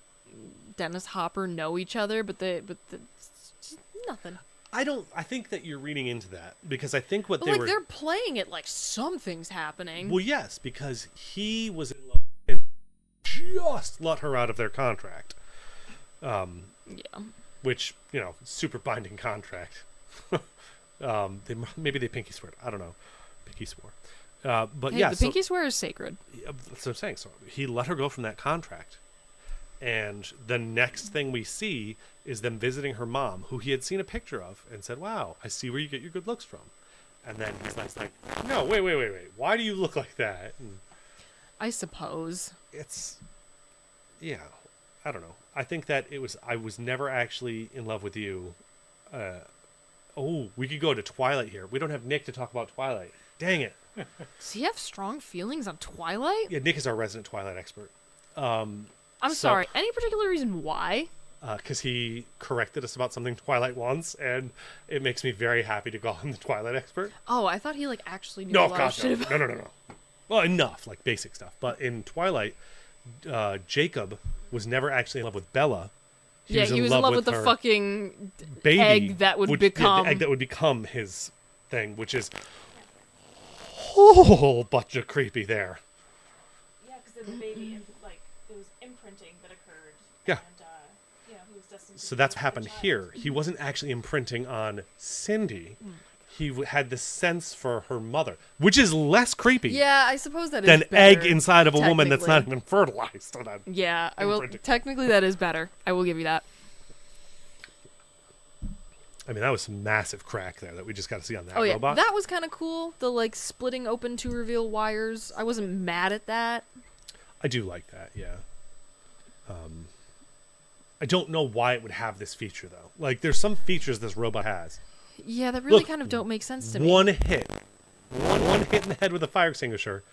S1: Dennis Hopper know each other, but it's just nothing.
S2: I think that you're reading into that because I think what
S1: But
S2: they
S1: like
S2: were.
S1: they're playing it like something's happening.
S2: Well, yes, because he was in love and just let her out of their contract.
S1: Yeah.
S2: Which, super binding contract. Maybe they pinky swear. I don't know. Pinky swore. But
S1: Hey,
S2: yeah,
S1: the
S2: so,
S1: pinky swear is sacred.
S2: that's what I'm saying. So he let her go from that contract. And the next thing we see is them visiting her mom, who he had seen a picture of, and said, wow, I see where you get your good looks from. And then he's like, no, wait. Why do you look like that? And
S1: I suppose.
S2: it's, yeah, I don't know. I think that I was never actually in love with you. We could go to Twilight here. We don't have Nick to talk about Twilight. Dang it.
S1: Does he have strong feelings on Twilight?
S2: Yeah, Nick is our resident Twilight expert.
S1: I'm sorry. Any particular reason why?
S2: Because he corrected us about something Twilight once, and it makes me very happy to call him the Twilight expert.
S1: Oh, I thought he like actually knew
S2: No,
S1: a lot
S2: God,
S1: of shit about.
S2: no. Well, enough, like basic stuff. But in Twilight, Jacob was never actually in love with Bella.
S1: He was in love with the
S2: her
S1: fucking
S2: baby
S1: egg that would become.
S2: the egg that would become his thing, which is a whole bunch of creepy there.
S3: Yeah, because then the baby, it was imprinting that occurred.
S2: Yeah.
S3: And, he was destined to
S2: So
S3: be
S2: that's
S3: a
S2: what happened
S3: child.
S2: here. He wasn't actually imprinting on Cindy. had this sense for her mother, which is less creepy
S1: Yeah, I suppose that is
S2: than
S1: better,
S2: egg inside of a woman that's not
S1: technically.
S2: even fertilized.
S1: Yeah, I will.
S2: imprinting.
S1: Technically, that is better. I will give you that.
S2: I mean, that was some massive crack there that we just got to see on that
S1: Oh yeah,
S2: robot.
S1: that was kind of cool. The like splitting open to reveal wires. I wasn't mad at that.
S2: I do like that, yeah. I don't know why it would have this feature, though. Like, there's some features this robot has.
S1: Yeah, that really
S2: Look,
S1: kind of don't make sense to me.
S2: One hit in the head with a fire extinguisher,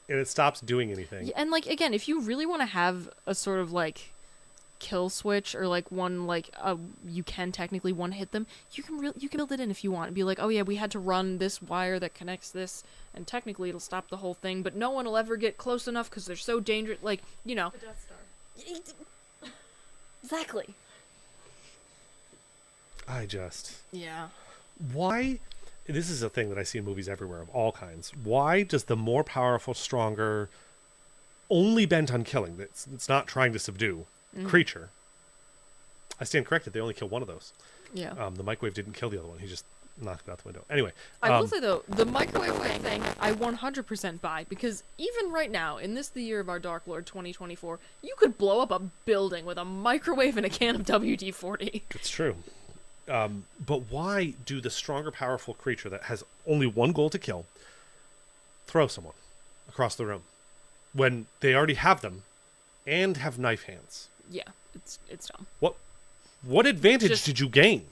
S2: and it stops doing anything.
S1: Yeah, and like again, if you really want to have a sort of like kill switch or like one like you can technically one hit them, you can build it in if you want and be like, oh yeah, we had to run this wire that connects this, and technically it'll stop the whole thing, but no one will ever get close enough because they're so dangerous. Like, you know.
S3: The Death Star.
S1: Exactly. Yeah.
S2: Why? This is a thing that I see in movies everywhere of all kinds. Why does the more powerful, stronger, only bent on killing, that's not trying to subdue, creature? I stand corrected. They only kill one of those.
S1: Yeah.
S2: The microwave didn't kill the other one. He just knocked it out the window. Anyway.
S1: I will say though, the microwave thing, I 100% buy, because even right now, in the year of our Dark Lord 2024, you could blow up a building with a microwave and a can of WD-40.
S2: It's true. But why do the stronger, powerful creature that has only one goal to kill throw someone across the room when they already have them and have knife hands?
S1: Yeah, it's dumb.
S2: What advantage
S1: Just-
S2: did you gain?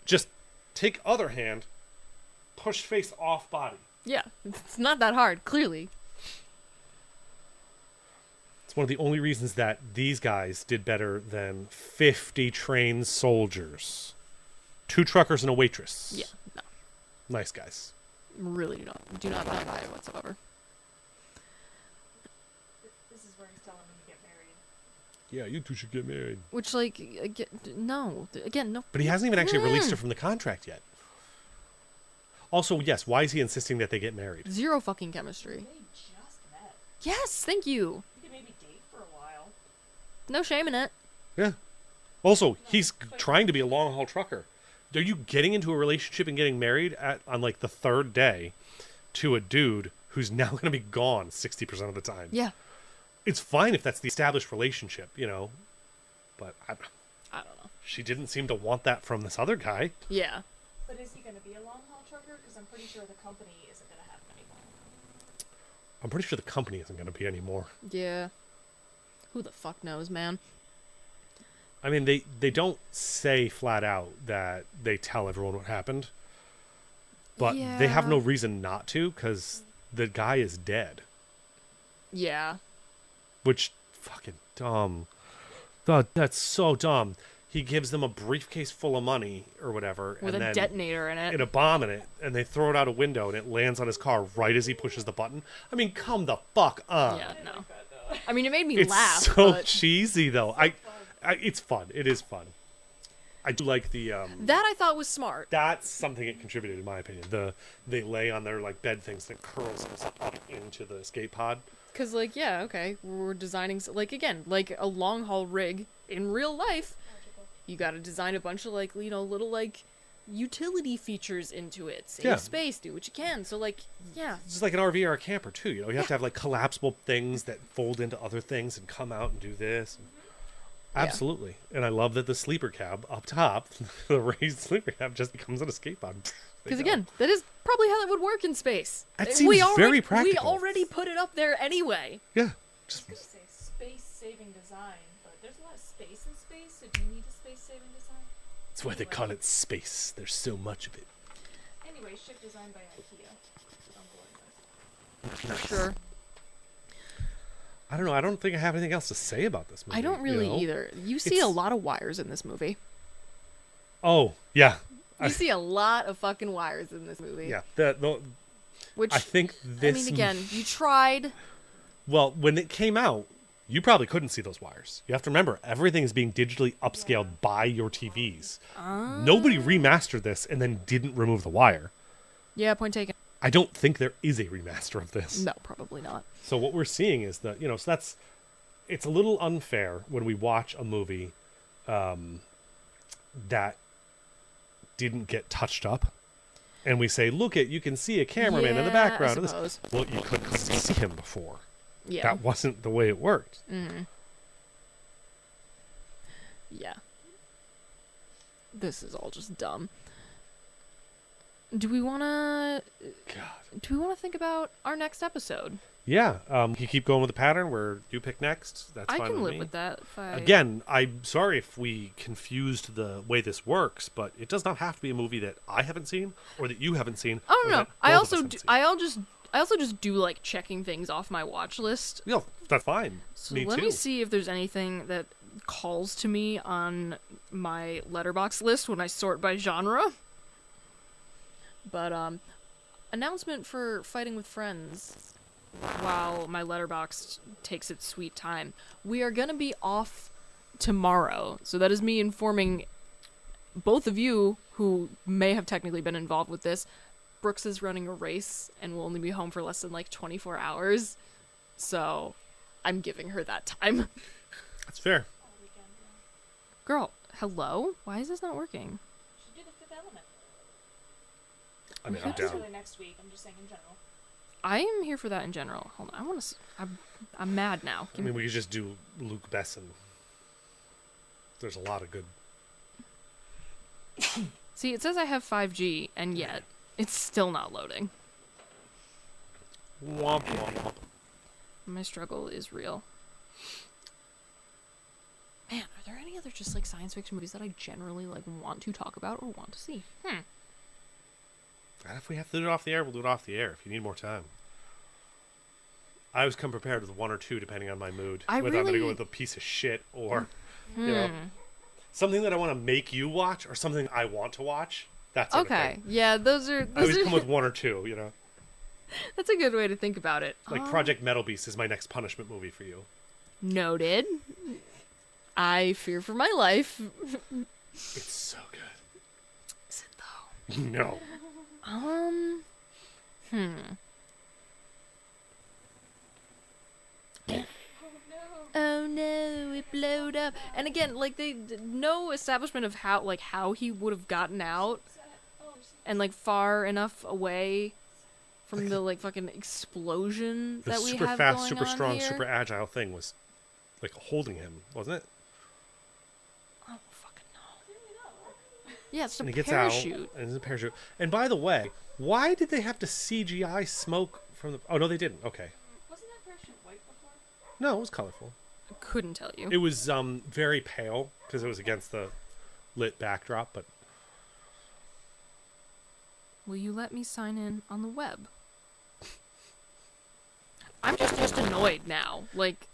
S2: Just take other hand, push face off body.
S1: Yeah, it's not that hard, clearly.
S2: It's one of the only reasons that these guys did better than 50 trained soldiers. 2 truckers and a waitress.
S1: Yeah, no,
S2: Nice guys.
S1: really do not buy it whatsoever.
S3: This is where he's telling them to get married.
S2: Yeah, you two should get married.
S1: Which, like, no. Again, no.
S2: But he hasn't even actually released her from the contract yet. Also, yes, why is he insisting that they get married?
S1: Zero fucking chemistry.
S3: They just met.
S1: Yes, thank you.
S3: You could maybe date for a while.
S1: No shame in it.
S2: Yeah. Also, he's trying to be a long haul trucker. Are you getting into a relationship and getting married on like the 3rd day to a dude who's now going to be gone 60% of the time?
S1: Yeah.
S2: It's fine if that's the established relationship, but
S1: I don't know.
S2: she didn't seem to want that from this other guy.
S1: Yeah.
S3: But is he going to be a long haul trucker? Because I'm pretty sure the company isn't going to have him anymore.
S2: I'm pretty sure the company isn't going to be anymore.
S1: Yeah. Who the fuck knows, man?
S2: I mean, they don't say flat out that they tell everyone what happened, but they have
S1: Yeah.
S2: no reason not to because the guy is dead,
S1: Yeah.
S2: which fucking dumb. That's so dumb. He gives them a briefcase full of money or whatever,
S1: With
S2: and
S1: a
S2: then
S1: detonator in it.
S2: and a bomb in it, and they throw it out a window, and it lands on his car right as he pushes the button. I mean, come the fuck on.
S1: Yeah, no. I mean, it made me
S2: It's
S1: laugh,
S2: so
S1: but
S2: cheesy though. It's fun. It is fun. I do like the
S1: that I thought was smart.
S2: that's something it contributed in my opinion. They lay on their like bed things that curls themselves up into the escape pod.
S1: Because, like, yeah, okay, we're designing, like, again, like a long haul rig in real life, you gotta design a bunch of, like, little, like, utility features into it. Save
S2: Yeah.
S1: space, do what you can. So, like, yeah.
S2: It's just like an RV or a camper too. You have to have like collapsible things that fold into other things and come out and do this.
S1: Yeah.
S2: Absolutely. And I love that the sleeper cab up top, the raised sleeper cab, just becomes an escape pod. There
S1: Because,
S2: you go.
S1: again, that is probably how that would work in space.
S2: That
S1: We
S2: seems
S1: already-
S2: very
S1: We
S2: practical.
S1: already put it up there anyway.
S2: Yeah.
S3: I was going to say space-saving design, but there's a lot of space in space, so do you need a space-saving design?
S2: That's why they call it space. There's so much of it.
S3: Anyway, ship designed by IKEA. I'm bored with.
S1: Sure.
S2: I don't know. I don't think I have anything else to say about this movie.
S1: I don't really
S2: you know?
S1: either. You see a
S2: It's-
S1: lot of wires in this movie.
S2: Oh, yeah.
S1: You see a lot of fucking wires in this movie.
S2: Yeah.
S1: Which,
S2: I think this.
S1: I mean, again, you tried.
S2: Well, when it came out, you probably couldn't see those wires. You have to remember, everything is being digitally upscaled by your TVs. Nobody remastered this and then didn't remove the wire.
S1: Yeah, point taken.
S2: I don't think there is a remaster of this.
S1: No, probably not.
S2: So what we're seeing is that, so it's a little unfair when we watch a movie that didn't get touched up And we say, look you can see a cameraman in the
S1: Yeah, I
S2: background of this.
S1: suppose.
S2: Well, you couldn't see him before.
S1: Yeah.
S2: That wasn't the way it worked.
S1: Yeah. This is all just dumb. Do we want to think about our next episode?
S2: Yeah. You keep going with the pattern where you pick next. That's
S1: I
S2: fine
S1: can
S2: with
S1: live
S2: me.
S1: with that. If I...
S2: Again, I'm sorry if we confused the way this works, but it does not have to be a movie that I haven't seen or that you haven't seen.
S1: Oh
S2: or
S1: no,
S2: that
S1: I
S2: both
S1: also
S2: of us
S1: do,
S2: haven't seen.
S1: I also just do like checking things off my watch list.
S2: Yeah, that's fine.
S1: So
S2: me
S1: let
S2: too.
S1: me see if there's anything that calls to me on my letterbox list when I sort by genre. But announcement for Fighting with Friends while my letterbox takes its sweet time. We are going to be off tomorrow. So that is me informing both of you who may have technically been involved with this. Brooks is running a race and will only be home for less than like 24 hours. So I'm giving her that time.
S2: That's fair.
S3: All weekend, yeah.
S1: Girl, hello? Why is this not working?
S3: She did the Fifth Element.
S2: I mean, I'm
S3: Not
S2: down.
S3: necessarily next week. I'm just saying in general.
S1: I am here for that in general. Hold on, I want to. I'm mad now.
S2: I mean, we could just do Luke Besson. There's a lot of good.
S1: See, it says I have 5G, and yet it's still not loading.
S2: Womp womp.
S1: My struggle is real. Man, are there any other just like science fiction movies that I generally like want to talk about or want to see?
S2: And if we have to do it off the air, we'll do it off the air if you need more time. I always come prepared with one or two depending on my mood.
S1: I
S2: Whether I'm going to go
S1: really-
S2: with a piece of shit or, you know, something that I want to make you watch or something I want to watch. That's
S1: Okay, yeah, those are.
S2: I always come with one or two, you know.
S1: That's a good way to think about it.
S2: Like Project Metal Beast is my next punishment movie for you.
S1: Noted. I fear for my life.
S2: It's so good.
S1: Is it though?
S2: No.
S1: Oh no, it blowed up. And again, like no establishment of how he would have gotten out and like far enough away from the like fucking explosion
S2: The
S1: that we
S2: super
S1: have
S2: fast,
S1: going
S2: super
S1: on
S2: strong,
S1: here.
S2: super agile thing was like holding him, wasn't it?
S1: I don't fucking know. Yeah, it's a
S2: And he gets
S1: parachute.
S2: out and it's a parachute. And by the way, why did they have to CGI smoke from the? Oh no, they didn't. Okay.
S3: Wasn't that parachute white before?
S2: No, it was colorful.
S1: Couldn't tell you.
S2: It was very pale because it was against the lit backdrop, but
S1: Will you let me sign in on the web? I'm just annoyed now. Like,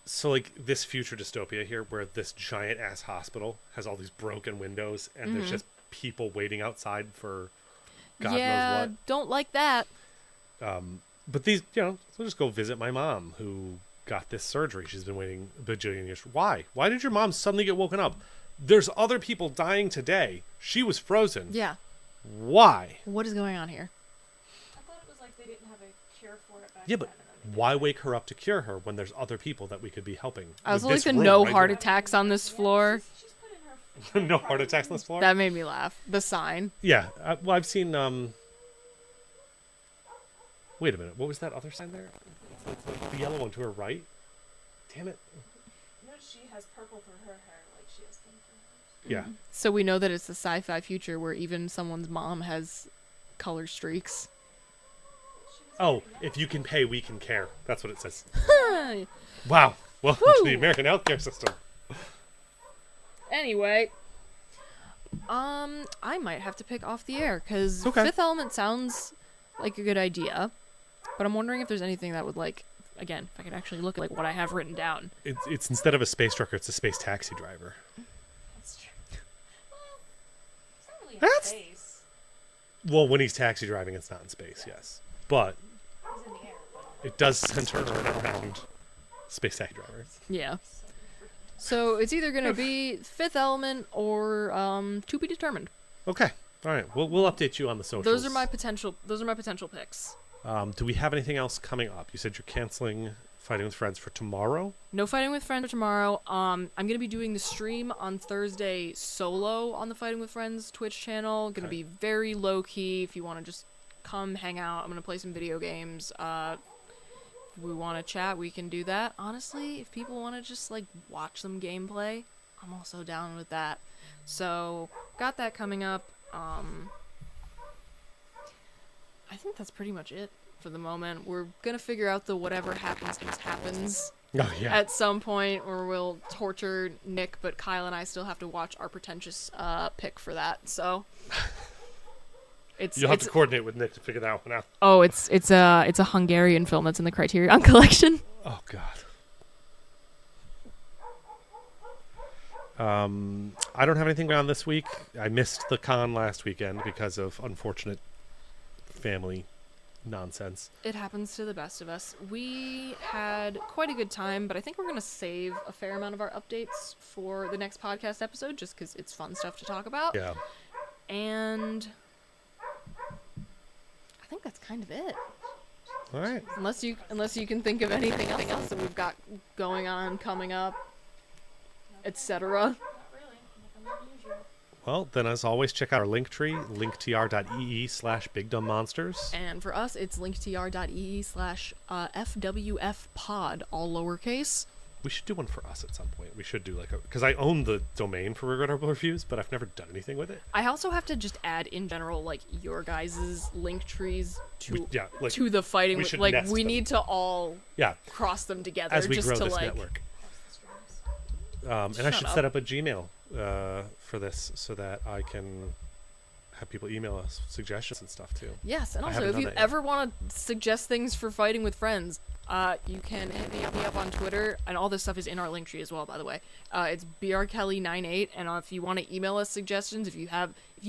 S2: so like this future dystopia here where this giant ass hospital has all these broken windows and there's just people waiting outside for God
S1: yeah,
S2: knows
S1: don't like that.
S2: what. But these, you know, so just go visit my mom who got this surgery. She's been waiting a bajillion years. Why? Why did your mom suddenly get woken up? There's other people dying today. She was frozen.
S1: Yeah.
S2: Why?
S1: What is going on here?
S3: I thought it was like they didn't have a cure for it back
S2: Yeah,
S3: then.
S2: but
S3: and then they
S2: why wake her up to cure her when there's other people that we could be helping?
S1: I was
S2: with
S1: like
S2: this
S1: the
S2: room
S1: no
S2: right
S1: heart
S2: here?
S1: attacks on this floor.
S3: She's put in her
S2: No heart attacks on this floor?
S1: That made me laugh. The sign.
S2: Yeah. Well, I've seen. Wait a minute. What was that other sign there? It's the yellow one to her right. Damn it.
S3: No, she has purple for her hair, like she has pink for hers.
S2: Yeah.
S1: So we know that it's the sci-fi future where even someone's mom has color streaks.
S2: Oh, if you can pay, we can care. That's what it says. Wow. Welcome to the American healthcare system.
S1: Anyway, I might have to pick off the air because
S2: Okay.
S1: Fifth Element sounds like a good idea, but I'm wondering if there's anything that would like, again, if I could actually look at like what I have written down.
S2: It's instead of a space trucker, it's a space taxi driver.
S3: That's true. Well, it's not really in
S2: That's-
S3: space.
S2: Well, when he's taxi driving, it's not in space, yes. But
S3: He's in the air. But
S2: it does center around space taxi drivers.
S1: Yeah. So it's either gonna be Fifth Element or to be determined.
S2: Okay. All right. We'll update you on the socials.
S1: Those are my potential picks.
S2: Do we have anything else coming up? You said you're canceling Fighting with Friends for tomorrow.
S1: No Fighting with Friends tomorrow. I'm gonna be doing the stream on Thursday solo on the Fighting with Friends Twitch channel. Gonna be very low key. If you want to just come hang out, I'm gonna play some video games. If we want to chat, we can do that. Honestly, if people want to just like watch some gameplay, I'm also down with that. So got that coming up. I think that's pretty much it for the moment. We're gonna figure out the whatever happens
S2: Oh yeah.
S1: at some point, or we'll torture Nick, but Kyle and I still have to watch our pretentious pick for that. So
S2: You'll have to coordinate with Nick to figure that one out.
S1: Oh, it's a Hungarian film that's in the Criterion Collection.
S2: Oh God. I don't have anything going on this week. I missed the con last weekend because of unfortunate family nonsense.
S1: It happens to the best of us. We had quite a good time, but I think we're going to save a fair amount of our updates for the next podcast episode, just because it's fun stuff to talk about.
S2: Yeah.
S1: And I think that's kind of it.
S2: All right.
S1: Unless you can think of anything else that we've got going on, coming up, etc.
S3: Not really. Nothing unusual.
S2: Well, then as always, check out our link tree, linktr.ee/bigdumbmonsters.
S1: And for us, it's linktr.ee/FWFpod, all lowercase.
S2: We should do one for us at some point. We should do like a, because I own the domain for Regrettable Reviews, but I've never done anything with it.
S1: I also have to just add in general, like, your guys' link trees to
S2: like,
S1: to the fighting.
S2: we should
S1: Like,
S2: nest
S1: we
S2: them.
S1: need to all cross them together
S2: as we
S1: just
S2: grow
S1: to
S2: this
S1: like.
S2: network. And I
S1: Shut
S2: should
S1: up.
S2: set up a Gmail for this so that I can have people email us suggestions and stuff too.
S1: Yes, and
S2: I
S1: also
S2: haven't
S1: if
S2: done
S1: you
S2: that yet.
S1: ever want to suggest things for fighting with friends, you can hit me up on Twitter, and all this stuff is in our link tree as well, by the way. It's brkelly98, and if you want to email us suggestions, if you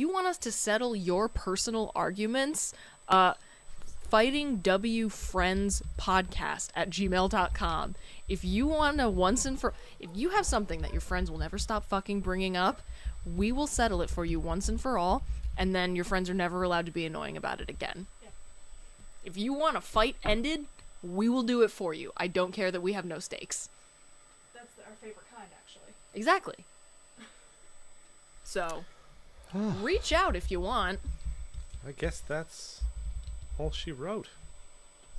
S1: want us to settle your personal arguments, fightingwfriendspodcast@gmail.com. If you want to if you have something that your friends will never stop fucking bringing up, we will settle it for you once and for all, and then your friends are never allowed to be annoying about it again.
S3: Yeah.
S1: If you want a fight ended, we will do it for you. I don't care that we have no stakes.
S3: That's our favorite kind, actually.
S1: Exactly. So, reach out if you want.
S2: I guess that's all she wrote.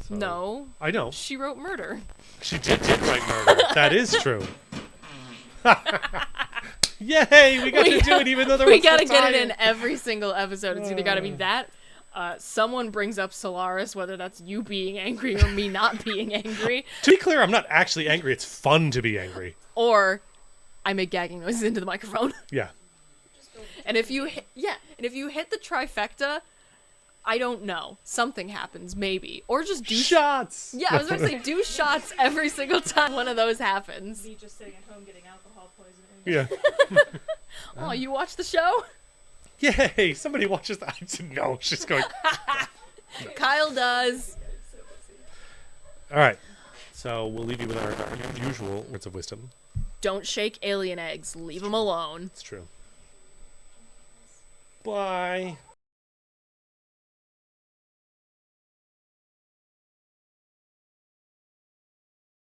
S2: So,
S1: No.
S2: I know.
S1: She wrote murder.
S2: She did write murder. That is true. Yay! We got to do it even though there was
S1: We gotta
S2: the
S1: get it
S2: tie-in.
S1: in every single episode. It's either gotta be that, someone brings up Solaris, whether that's you being angry or me not being angry,
S2: To be clear, I'm not actually angry. It's fun to be angry.
S1: or I make gagging noises into the microphone.
S2: Yeah.
S1: And if you hit the trifecta, I don't know. Something happens, maybe. Or just do
S2: Shots!
S1: Yeah, I was gonna say do shots every single time one of those happens.
S3: Me just sitting at home getting alcohol poisoning.
S2: Yeah.
S1: Oh, you watch the show?
S2: Yay! Somebody watches that. I didn't know. She's going.
S1: Kyle does.
S2: All right. So we'll leave you with our usual words of wisdom.
S1: Don't shake alien eggs. Leave them alone.
S2: It's true. Bye.